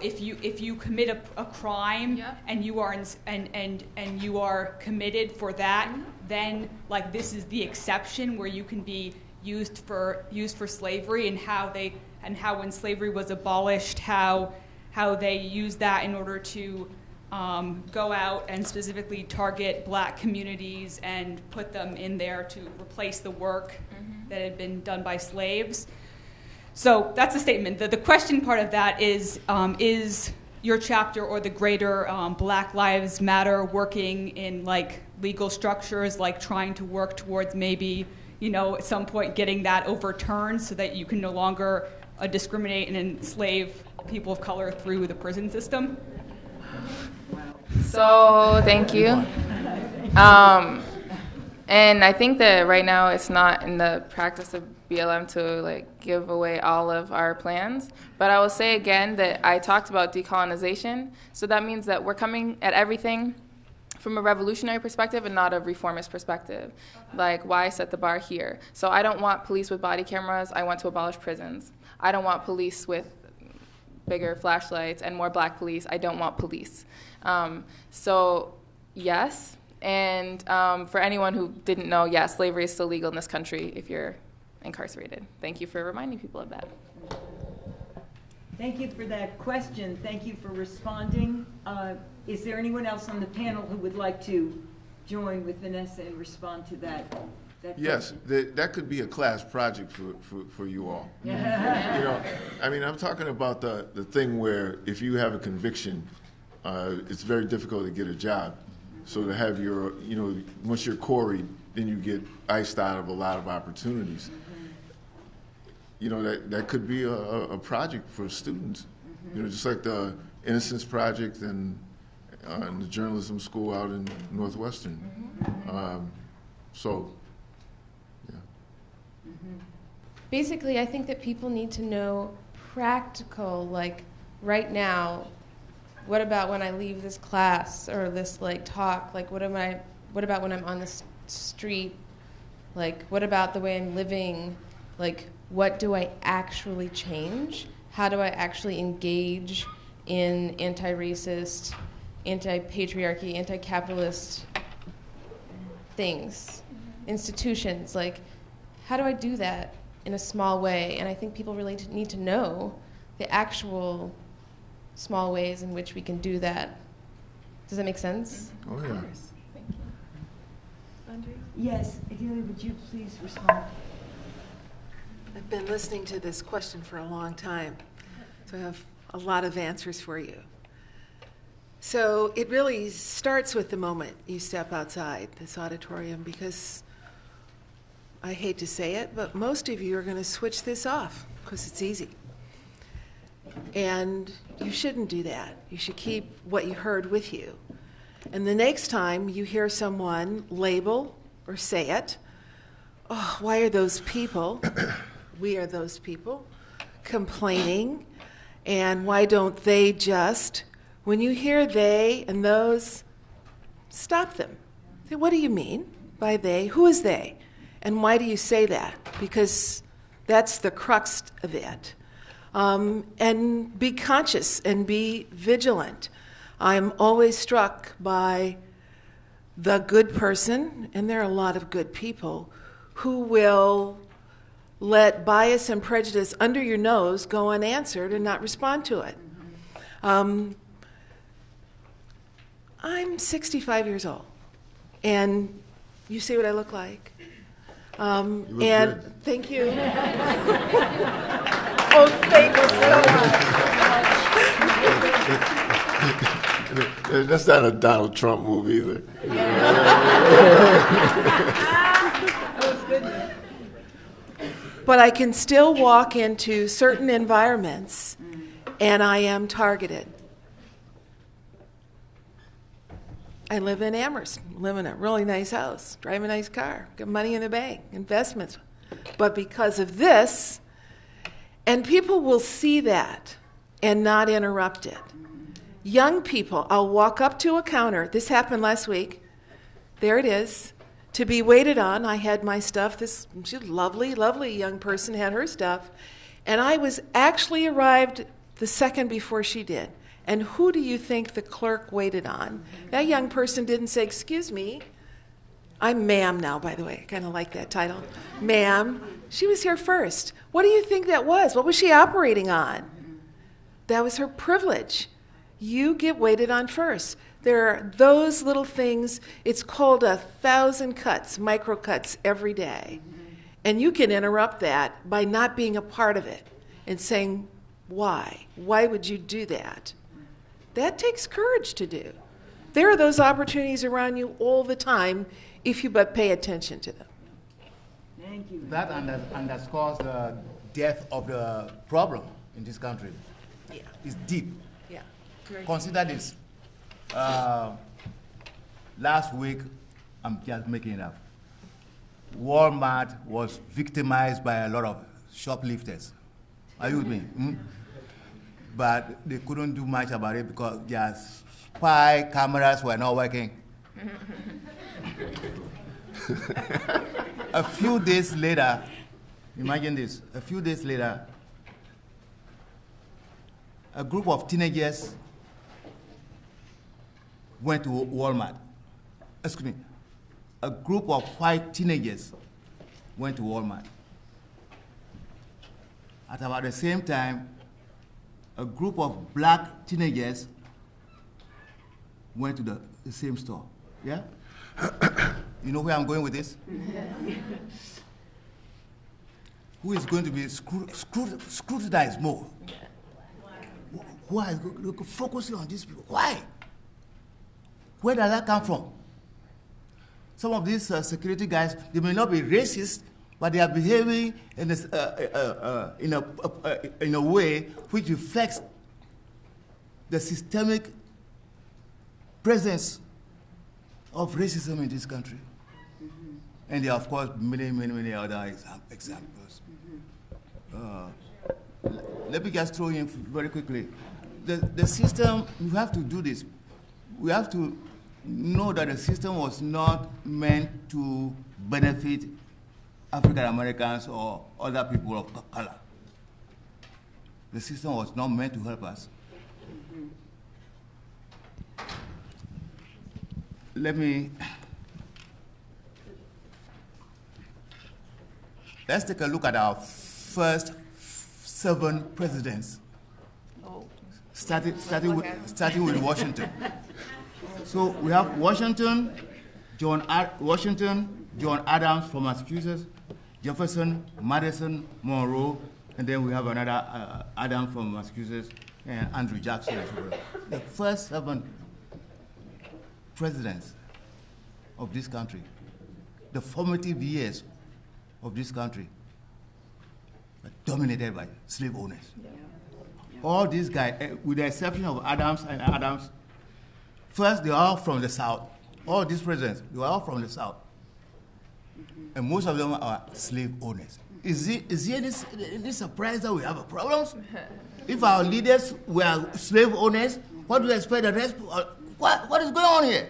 if you commit a crime and you are and you are committed for that, then like this is the exception where you can be used for slavery, and how when slavery was abolished, how they used that in order to go out and specifically target black communities and put them in there to replace the work that had been done by slaves. So that's a statement. The question part of that is your chapter or the greater Black Lives Matter working in like legal structures, like trying to work towards maybe, you know, at some point getting that overturned so that you can no longer discriminate and enslave people of color through the prison system? So thank you. And I think that right now it's not in the practice of BLM to like give away all of our plans. But I will say again that I talked about decolonization. So that means that we're coming at everything from a revolutionary perspective and not a reformist perspective. Like, why set the bar here? So I don't want police with body cameras. I want to abolish prisons. I don't want police with bigger flashlights and more black police. I don't want police. So yes, and for anyone who didn't know, yes, slavery is still legal in this country if you're incarcerated. Thank you for reminding people of that. Thank you for that question. Thank you for responding. Is there anyone else on the panel who would like to join with Vanessa and respond to that Yes, question? that could be a class project for you all. You know, I mean, I'm talking about the thing where if you have a conviction, it's very difficult to get a job. So to have your, you know, once you're quarried, then you get iced out of a lot of opportunities. You know, that could be a project for students. You know, just like the Innocence Project and the journalism school out in Northwestern. So, yeah. Basically, I think that people need to know practical, like right now, what about when I leave this class or this like talk? Like what about when I'm on the street? Like what about the way I'm living? Like what do I actually change? How do I actually engage in anti-racist, anti-patriarchy, anti-capitalist things, institutions? Like how do I do that in a small way? And I think people really need to know the actual small ways in which we can do that. Does that make sense? Oh, yeah. Thank you. Andre? Yes, Adelia, would you please respond? I've been listening to this question for a long time, so I have a lot of answers for you. So it really starts with the moment you step outside this auditorium, because I hate to say it, but most of you are going to switch this off because it's easy. And you shouldn't do that. You should keep what you heard with you. And the next time you hear someone label or say it, oh, why are those people, we are those people, complaining, and why don't they just, when you hear they and those, stop them. Say, what do you mean by they? Who is they? And why do you say that? Because that's the crux of it. And be conscious and be vigilant. I'm always struck by the good person, and there are a lot of good people, who will let bias and prejudice under your nose go unanswered and not respond to it. I'm 65 years old, and you see what I look like. You look And good. thank you. Oh, thank you so much. That's not a Donald Trump move either. But I can still walk into certain environments, and I am targeted. I live in Amherst, live in a really nice house, drive a nice car, got money in the bank, investments. But because of this, and people will see that and not interrupt it. Young people, I'll walk up to a counter. This happened last week. There it is. To be waited on, I had my stuff. She was lovely, lovely young person had her stuff. And I was actually arrived the second before she did. And who do you think the clerk waited on? That young person didn't say, excuse me. I'm ma'am now, by the way. I kind of like that title. Ma'am. She was here first. What do you think that was? What was she operating on? That was her privilege. You get waited on first. There are those little things. It's called 1,000 cuts, micro cuts every day. And you can interrupt that by not being a part of it and saying, why? Why would you do that? That takes courage to do. There are those opportunities around you all the time if you but pay attention to them. Thank you. That underscores the depth of the problem in this country. Yeah. It's deep. Yeah. Consider this. Last week, I'm just making it up. Walmart was victimized by a lot of shoplifters. Are you with me? But they couldn't do much about it because their spy cameras were not working. A few days later, imagine this, a few days later, a group of teenagers went to Walmart. Excuse me, a group of white teenagers went to Walmart. At about the same time, a group of black teenagers went to the same store. Yeah? You know where I'm going with this? Who is going to be scrutinized more? Why? Focusing on these people. Why? Where does that come from? Some of these security guys, they may not be racist, but they are behaving in a way which reflects the systemic presence of racism in this country. Mm-hmm. And there are, of course, many other examples. Mm-hmm. Let me just throw in very quickly. The system, we have to do this. We have to know that the system was not meant to benefit African Americans or other people of color. The system was not meant to help us. Let's take a look at our first 7 presidents. Starting with Washington. So we have Washington, John Adams from Massachusetts, Jefferson, Madison, Monroe, and then we have another Adams from Massachusetts, and Andrew Jackson as well. The first 7 presidents of this country, the formative years of this country, were dominated by slave owners. Yeah. All these guys, with the exception of Adams, first they are all from the South. All these presidents, they were all from the South. Mm-hmm. And most of them are slave owners. Is there any surprise that we have a problem? If our leaders were slave owners, what do you expect the rest? What is going on here?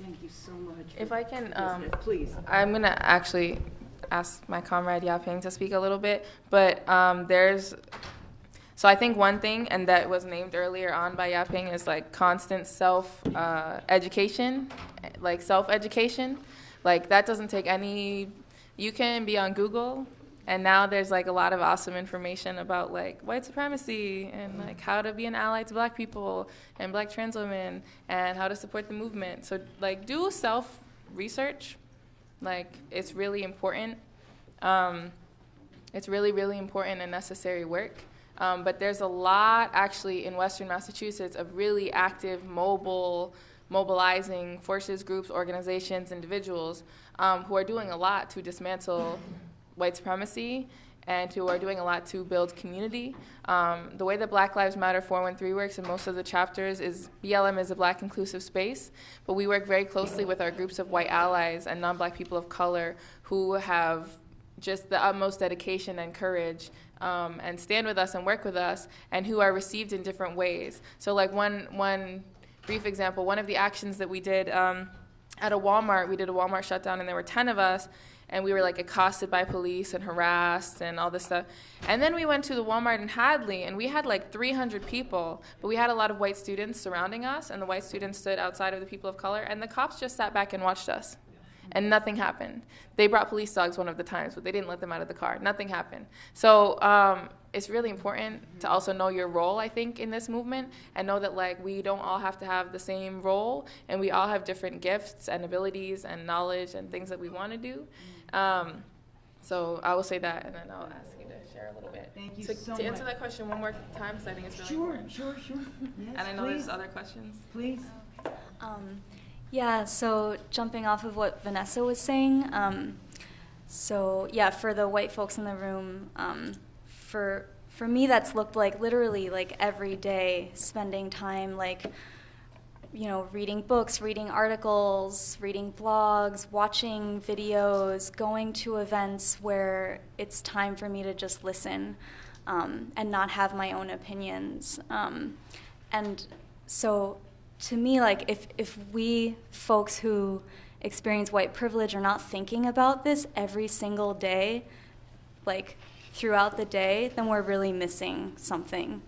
Thank you so much. If I can, please. I'm going to actually ask my comrade Yaping to speak a little bit, but so I think one thing, and that was named earlier on by Yaping, is like constant self-education, like self-education. Like that doesn't take any, you can be on Google, and now there's like a lot of awesome information about like white supremacy and like how to be an ally to black people and black trans women and how to support the movement. So like do self-research. Like it's really important. It's really, really important and necessary work. But there's a lot actually in Western Massachusetts of really active mobilizing forces, groups, organizations, individuals who are doing a lot to dismantle white supremacy and who are doing a lot to build community. The way that Black Lives Matter 413 works in most of the chapters is BLM is a black inclusive space, but we work very closely with our groups of white allies and non-black people of color who have just the utmost dedication and courage and stand with us and work with us, and who are received in different ways. So like one brief example, one of the actions that we did at a Walmart, we did a Walmart shutdown, and there were 10 of us, and we were like accosted by police and harassed and all this stuff. And then we went to the Walmart in Hadley, and we had like 300 people, but we had a lot of white students surrounding us, and the white students stood outside of the people of color, and the cops just sat back and watched us. And nothing happened. They brought police dogs one of the times, but they didn't let them out of the car. Nothing happened. So it's really important to also know your role, I think, in this movement, and know that like we don't all have to have the same role, and we all have different gifts and abilities and knowledge and things that we want to do. So I will say that, and then I'll ask you to share a little bit. Thank you so so much. To answer that question one more time, because I think it's really important. Sure. Yes, and I know please. there's other questions. Please. Yeah, so jumping off of what Vanessa was saying, so yeah, for the white folks in the room, for me that's looked like literally like every day spending time like, you know, reading books, reading articles, reading blogs, watching videos, going to events where it's time for me to just listen and not have my own opinions. And so to me, like, if we folks who experience white privilege are not thinking about this every single day, like throughout the day, then we're really missing something.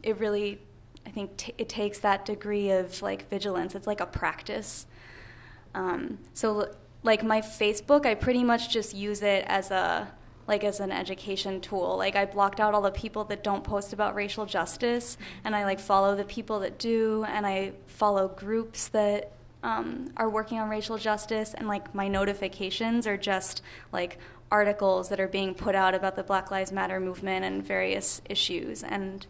It really, I think it takes that degree of like vigilance. It's like a practice. So like my Facebook, I pretty much just use it as an education tool. Like I blocked out all the people that don't post about racial justice, and I like follow the people that do, and I follow groups that are working on racial justice, and like my notifications are just like articles that are being put out about the Black Lives Matter movement and various issues. And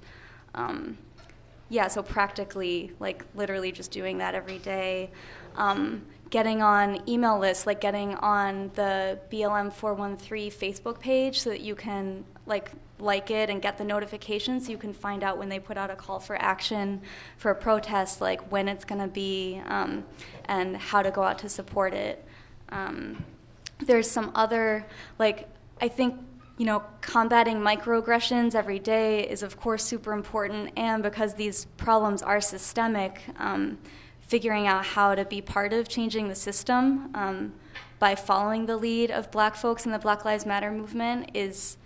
yeah, so practically, like literally just doing that every day. Getting on email lists, like getting on the BLM 413 Facebook page so that you can like it and get the notifications so you can find out when they put out a call for action for a protest, like when it's going to be and how to go out to support it. There's some other, like, I think, you know, combating microaggressions every day is, of course, super important, and because these problems are systemic, figuring out how to be part of changing the system by following the lead of Black folks in the Black Lives Matter movement is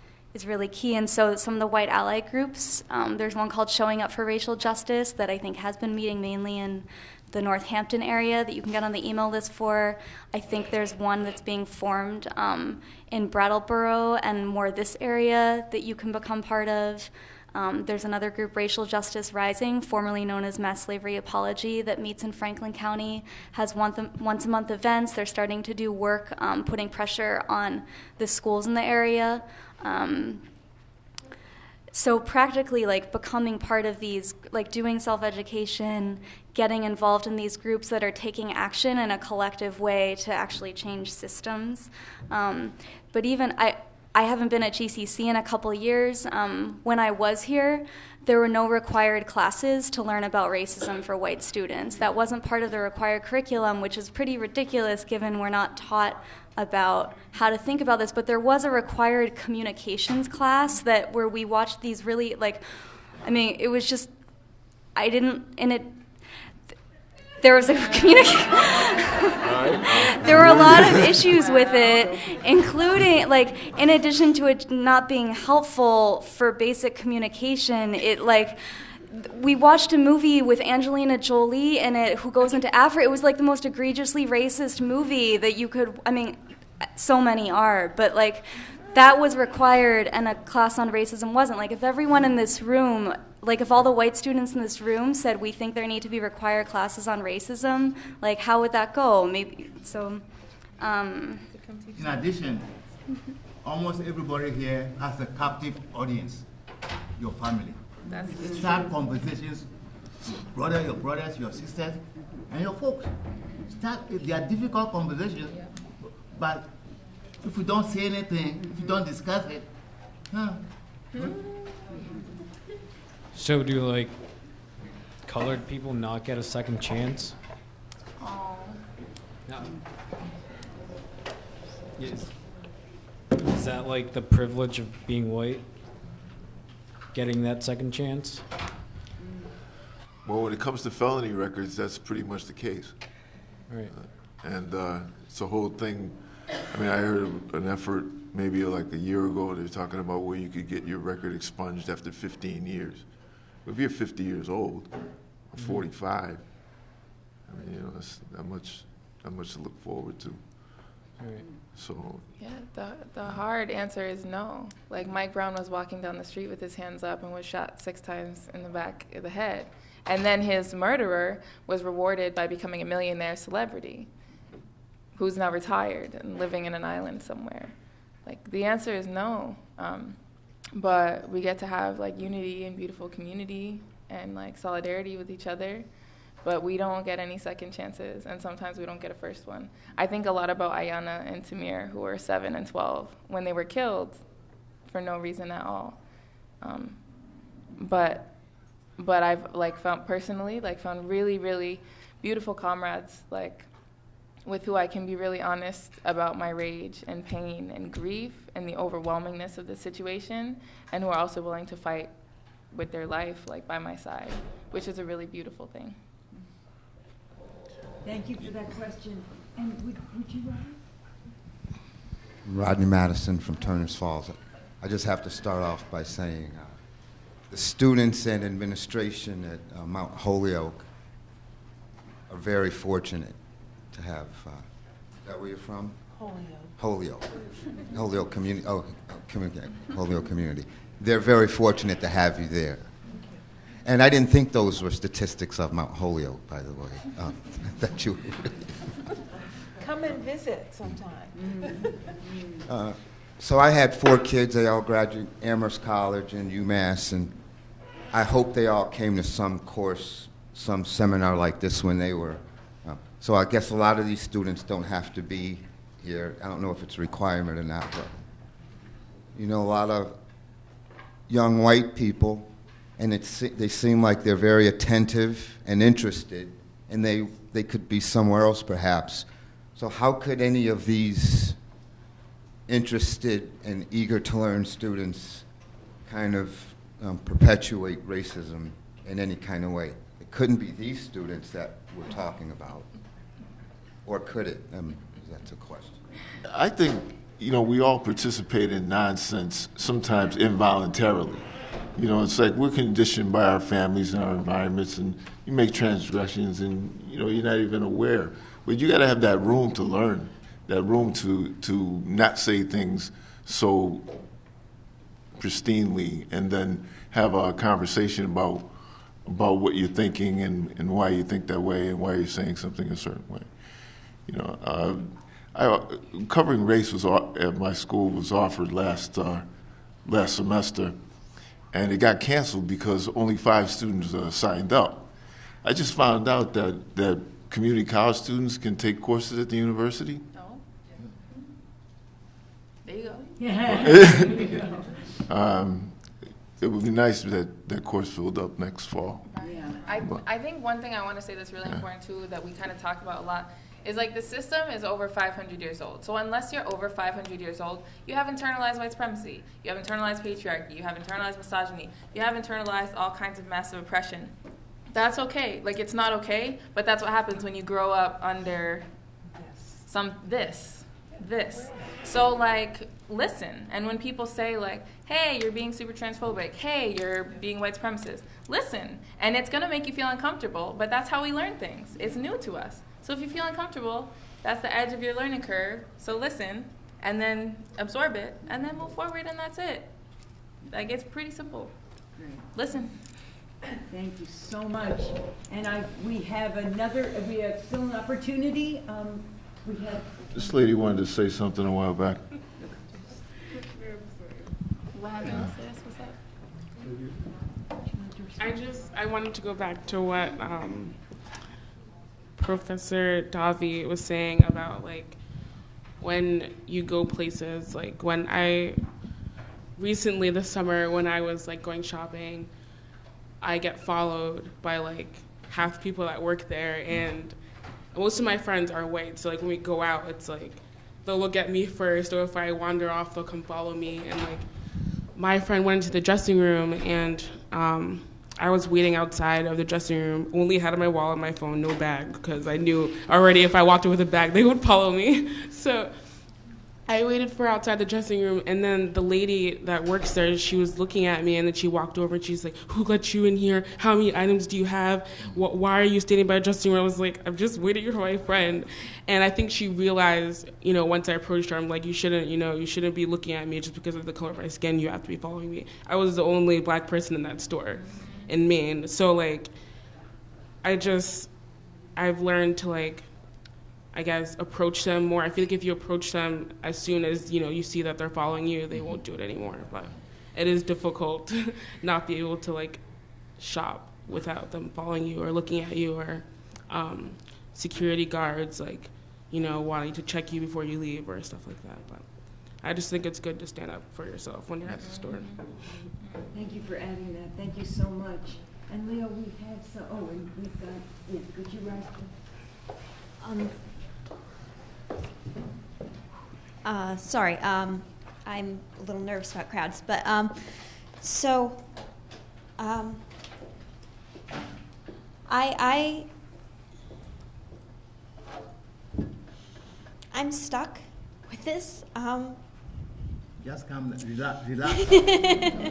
really key. And so some of the white ally groups, there's one called Showing Up for Racial Justice that I think has been meeting mainly in the Northampton area that you can get on the email list for. I think there's one that's being formed in Brattleboro and more this area that you can become part of. There's another group, Racial Justice Rising, formerly known as Mass Slavery Apology, that meets in Franklin County, has once a month events. They're starting to do work putting pressure on the schools in the area. So practically, like, becoming part of these, like, doing self-education, getting involved in these groups that are taking action in a collective way to actually change systems. But even, I haven't been at GCC in a couple years. When I was here, there were no required classes to learn about racism for white students. That wasn't part of the required curriculum, which is pretty ridiculous given we're not taught about how to think about this. But there was a required communications class where we watched these really, like, I mean, it was just, there was a there were a lot of issues with it, including, like, in addition to it not being helpful for basic communication, we watched a movie with Angelina Jolie in it who goes into Africa. It was like the most egregiously racist movie that you could, I mean, so many are, but like that was required and a class on racism wasn't. Like if everyone in this room, like if all the white students in this room said we think there need to be required classes on racism, like how would that go? Maybe, so. In addition, almost everybody here has a captive audience, your family. Start conversations, your brothers, your sisters, and your folks. They are difficult conversations, but if you don't say anything, if you don't discuss it, So do, like, colored people not get a second chance? Oh. No. Is that like the privilege of being white? Getting that second chance? Well, when it comes to felony records, that's pretty much the case. Right. And it's a whole thing. I mean, I heard of an effort maybe like a year ago. They were talking about where you could get your record expunged after 15 years. If you're 50 years old or 45, I mean, you know, that's not much to look forward to. Right. So. Yeah, the hard answer is no. Like Mike Brown was walking down the street with his hands up and was shot 6 times in the back of the head. And then his murderer was rewarded by becoming a millionaire celebrity who's now retired and living in an island somewhere. Like, the answer is no. But we get to have, like, unity and beautiful community and, like, solidarity with each other. But we don't get any second chances, and sometimes we don't get a first one. I think a lot about Ayanna and Tamir, who were 7 and 12, when they were killed for no reason at all. But I've, like, found really, really beautiful comrades, like, with who I can be really honest about my rage and pain and grief and the overwhelmingness of the situation, and who are also willing to fight with their life, like, by my side. which is a really beautiful thing. Thank you for that question. And would you Rodney Madison from Turners Falls. I just have to start off by saying the students and administration at Mount Holyoke are very fortunate to have. Is that where you're from? Holyoke. Holyoke community. Holyoke community. They're very fortunate to have you there. And I didn't think those were statistics of Mount Holyoke, by the way. That you. Come and visit sometime. So I had 4 kids. They all graduated Amherst College and UMass, and I hope they all came to some course, some seminar like this when they were. So I guess a lot of these students don't have to be here. I don't know if it's a requirement or not, but you know, a lot of young white people, and they seem like they're very attentive and interested, and they could be somewhere else perhaps. So how could any of these interested and eager to learn students kind of perpetuate racism in any kind of way? It couldn't be these students that we're talking about, or could it? That's a question. I think, you know, we all participate in nonsense, sometimes involuntarily. You know, it's like we're conditioned by our families and our environments, and you make transgressions and, you know, you're not even aware. But you got to have that room to learn, that room to not say things so pristinely, and then have a conversation about what you're thinking and why you think that way and why you're saying something a certain way. You know, covering race was at my school was offered last semester, and it got canceled because only 5 students signed up. I just found out that community college students can take courses at the university. Oh. There you go. There you go. It would be nice that that course filled up next fall. Yeah. I think one thing I want to say that's really important too, that we kind of talk about a lot, is like the system is over 500 years old. So unless you're over 500 years old, you have internalized white supremacy, you have internalized patriarchy, you have internalized misogyny, you have internalized all kinds of massive oppression. That's okay. Like, it's not okay, but that's what happens when you grow up under this. So, like, listen. And when people say, like, hey, you're being super transphobic, hey, you're being white supremacist, listen. And it's going to make you feel uncomfortable, but that's how we learn things. It's new to us. So if you feel uncomfortable, that's the edge of your learning curve. So listen, and then absorb it, and then move forward, and that's it. Like, it's pretty simple. Great. Listen. Thank you so much. And we have still an opportunity. This lady wanted to say something a while back. What happened? What's up? I wanted to go back to what Professor Davi was saying about, like, when you go places, like when recently this summer when I was like going shopping, I get followed by like half the people that work there, and most of my friends are white, so like when we go out, it's like they'll look at me first, or if I wander off, they'll come follow me. And like my friend went into the dressing room, and I was waiting outside of the dressing room, only had my wallet, my phone, no bag, because I knew already if I walked in with a bag, they would follow me. So I waited for outside the dressing room, and then the lady that works there, she was looking at me, and then she walked over, and she's like, who let you in here? How many items do you have? Why are you standing by the dressing room? I was like, I'm just waiting for my friend. And I think she realized, once I approached her, I'm like, you shouldn't be looking at me just because of the color of my skin. You have to be following me. I was the only black person in that store in Maine. So, like, I've learned to, like, I guess, approach them more. I feel like if you approach them as soon as, you see that they're following you, they won't do it anymore. But it is difficult not be able to, like, shop without them following you or looking at you, or security guards, like, wanting to check you before you leave or stuff like that. But I just think it's good to stand up for yourself when you're at the store. Thank you for adding that. Thank you so much. And Leo, we have some, and we've got, could you rise? Sorry, I'm a little nervous about crowds, but I'm stuck with this. Just come, relax.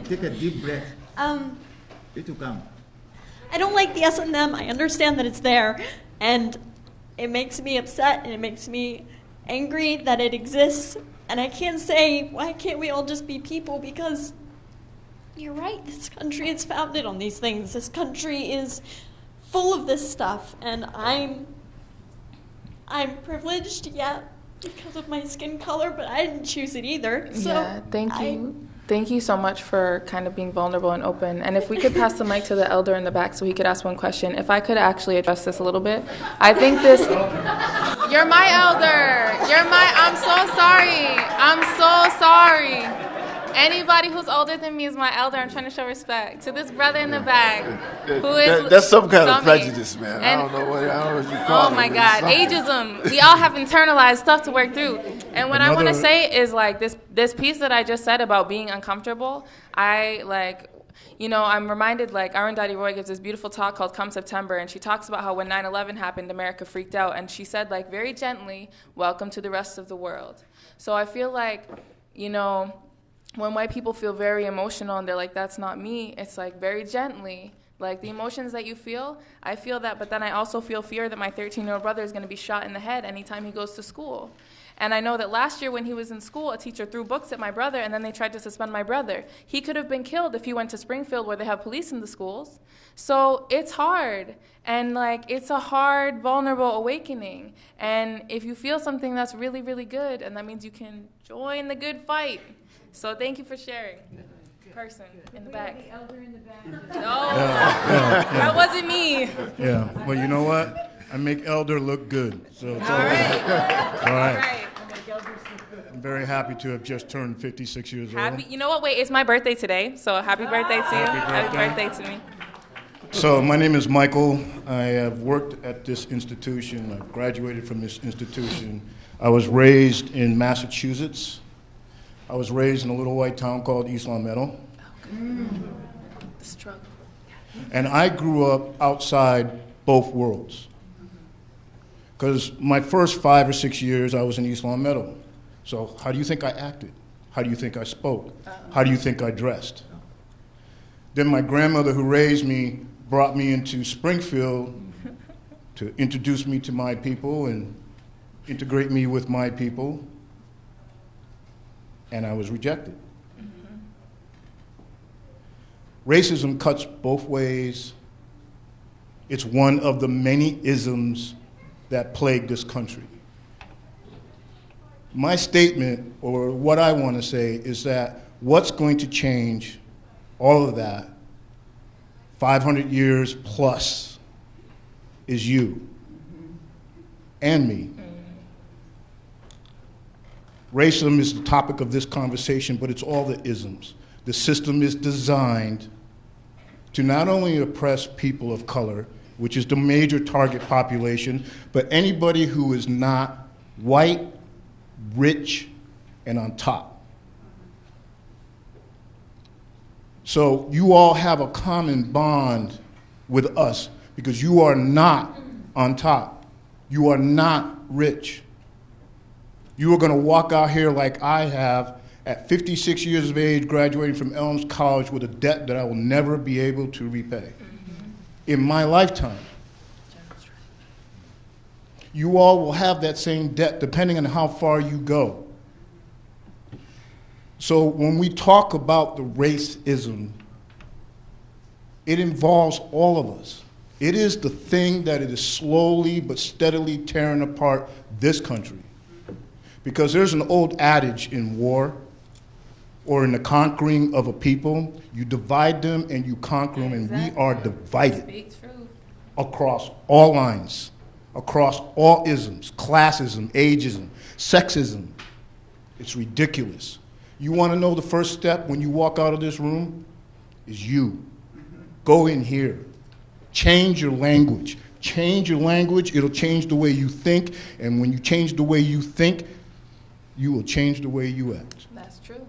Take a deep breath. It will come. I don't like the S&M. I understand that it's there, and it makes me upset, and it makes me angry that it exists. And I can't say, why can't we all just be people? Because you're right, this country is founded on these things. This country is full of this stuff, and I'm privileged, yeah, because of my skin color, but I didn't choose it either. So yeah, thank you. Thank you so much for kind of being vulnerable and open. And if we could pass the mic to the elder in the back so he could ask one question. If I could actually address this a little bit. I think this, you're my elder. I'm so sorry. I'm so sorry. Anybody who's older than me is my elder. I'm trying to show respect to this brother in the back who is. That's some kind of prejudice, man. I don't know what you call it. Oh my God, ageism. We all have internalized stuff to work through. And what I want to say is like this piece that I just said about being uncomfortable. I'm reminded, like, Arundhati Roy gives this beautiful talk called Come September, and she talks about how when 9/11 happened, America freaked out, and she said, like, very gently, welcome to the rest of the world. So I feel like, when white people feel very emotional and they're like, that's not me, it's like very gently, like the emotions that you feel, I feel that, but then I also feel fear that my 13-year-old brother is going to be shot in the head anytime he goes to school. And I know that last year when he was in school, a teacher threw books at my brother and then they tried to suspend my brother. He could have been killed if he went to Springfield where they have police in the schools. So it's hard. And like, it's a hard, vulnerable awakening. And if you feel something that's really, really good, and that means you can join the good fight. So thank you for sharing. Person in the back. The elder in the back. No, that wasn't me. Yeah, well, you know what? I make elder look good, so it's all right. All right. I'm very happy to have just turned 56 years old. You know what? Wait, it's my birthday today, so happy birthday to you. Happy birthday to me. So my name is Michael. I have worked at this institution. I've graduated from this institution. I was raised in Massachusetts. I was raised in a little white town called East Longmeadow. The struggle. And I grew up outside both worlds. Because my first 5 or 6 years, I was in East Longmeadow. So how do you think I acted? How do you think I spoke? How do you think I dressed? Then my grandmother who raised me brought me into Springfield to introduce me to my people and integrate me with my people. And I was rejected. Racism cuts both ways. It's one of the many isms that plague this country. My statement, or what I want to say, is that what's going to change all of that 500 years plus is you and me. Racism is the topic of this conversation, but it's all the isms. The system is designed to not only oppress people of color, which is the major target population, but anybody who is not white, rich, and on top. So you all have a common bond with us because you are not on top. You are not rich. You are going to walk out here like I have at 56 years of age, graduating from Elms College with a debt that I will never be able to repay in my lifetime. You all will have that same debt depending on how far you go. So when we talk about the racism, it involves all of us. It is the thing that it is slowly but steadily tearing apart this country. Because there's an old adage in war or in the conquering of a people, you divide them and you conquer them, and we are divided across all lines, across all isms, classism, ageism, sexism. It's ridiculous. You want to know the first step when you walk out of this room? Is you. Go in here. Change your language. Change your language, it'll change the way you think, and when you change the way you think, you will change the way you act. That's true.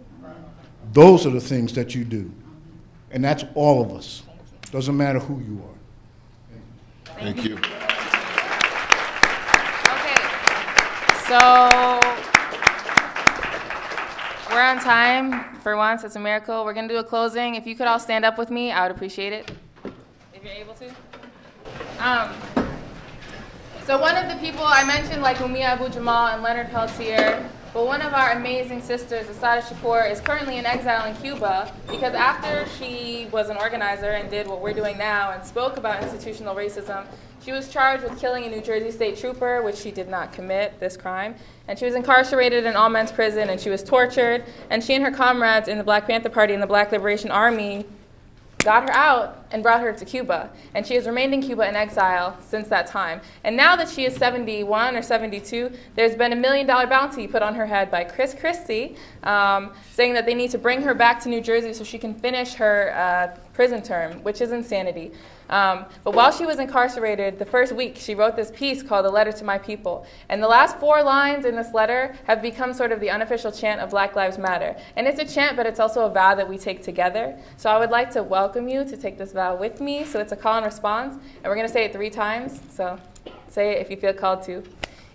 Those are the things that you do. And that's all of us. Doesn't matter who you are. Thank you. Okay, so we're on time for once. It's a miracle. We're going to do a closing. If you could all stand up with me, I would appreciate it, if you're able to. So one of the people I mentioned, like Mumia Abu-Jamal and Leonard Peltier, but one of our amazing sisters, Asada Shakur, is currently in exile in Cuba because after she was an organizer and did what we're doing now and spoke about institutional racism, she was charged with killing a New Jersey state trooper, which she did not commit this crime. And she was incarcerated in all-men's prison, and she was tortured. And she and her comrades in the Black Panther Party and the Black Liberation Army got her out and brought her to Cuba. And she has remained in Cuba in exile since that time. And now that she is 71 or 72, there's been $1 million bounty put on her head by Chris Christie, saying that they need to bring her back to New Jersey so she can finish her prison term, which is insanity. But while she was incarcerated, the first week, she wrote this piece called A Letter to My People. And the last 4 lines in this letter have become sort of the unofficial chant of Black Lives Matter. And it's a chant, but it's also a vow that we take together. So I would like to welcome you to take this vow with me. So it's a call and response. And we're going to say it 3 times. So say it if you feel called to.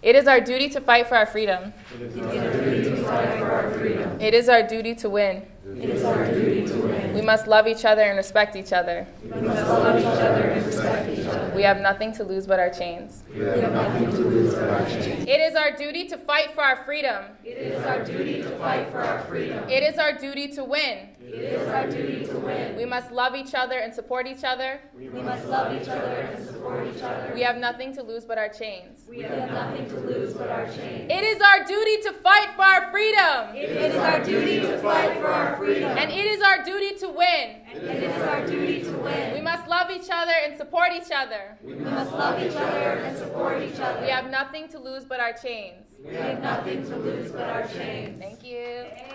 It is our duty to fight for our freedom. It is our duty to fight for our freedom. It is our duty to win. It is our duty to win. We must love each other and respect each other. We must love each other and respect each other. We have nothing to lose but our chains. We have nothing to lose but our chains. It is our duty to fight for our freedom. It is our duty to fight for our freedom. It is our duty to win. It is our duty to win. We must love each other and support each other. We must love each other and support each other. We have nothing to lose but our chains. We have nothing to lose but our chains. It is our duty to fight for our freedom. It is our duty to fight for our freedom. And it is our duty to win. And it is our duty to win. We must love each other and support each other. We must love each other and support each other. We have nothing to lose but our chains. We have nothing to lose but our chains. Thank you. Hey.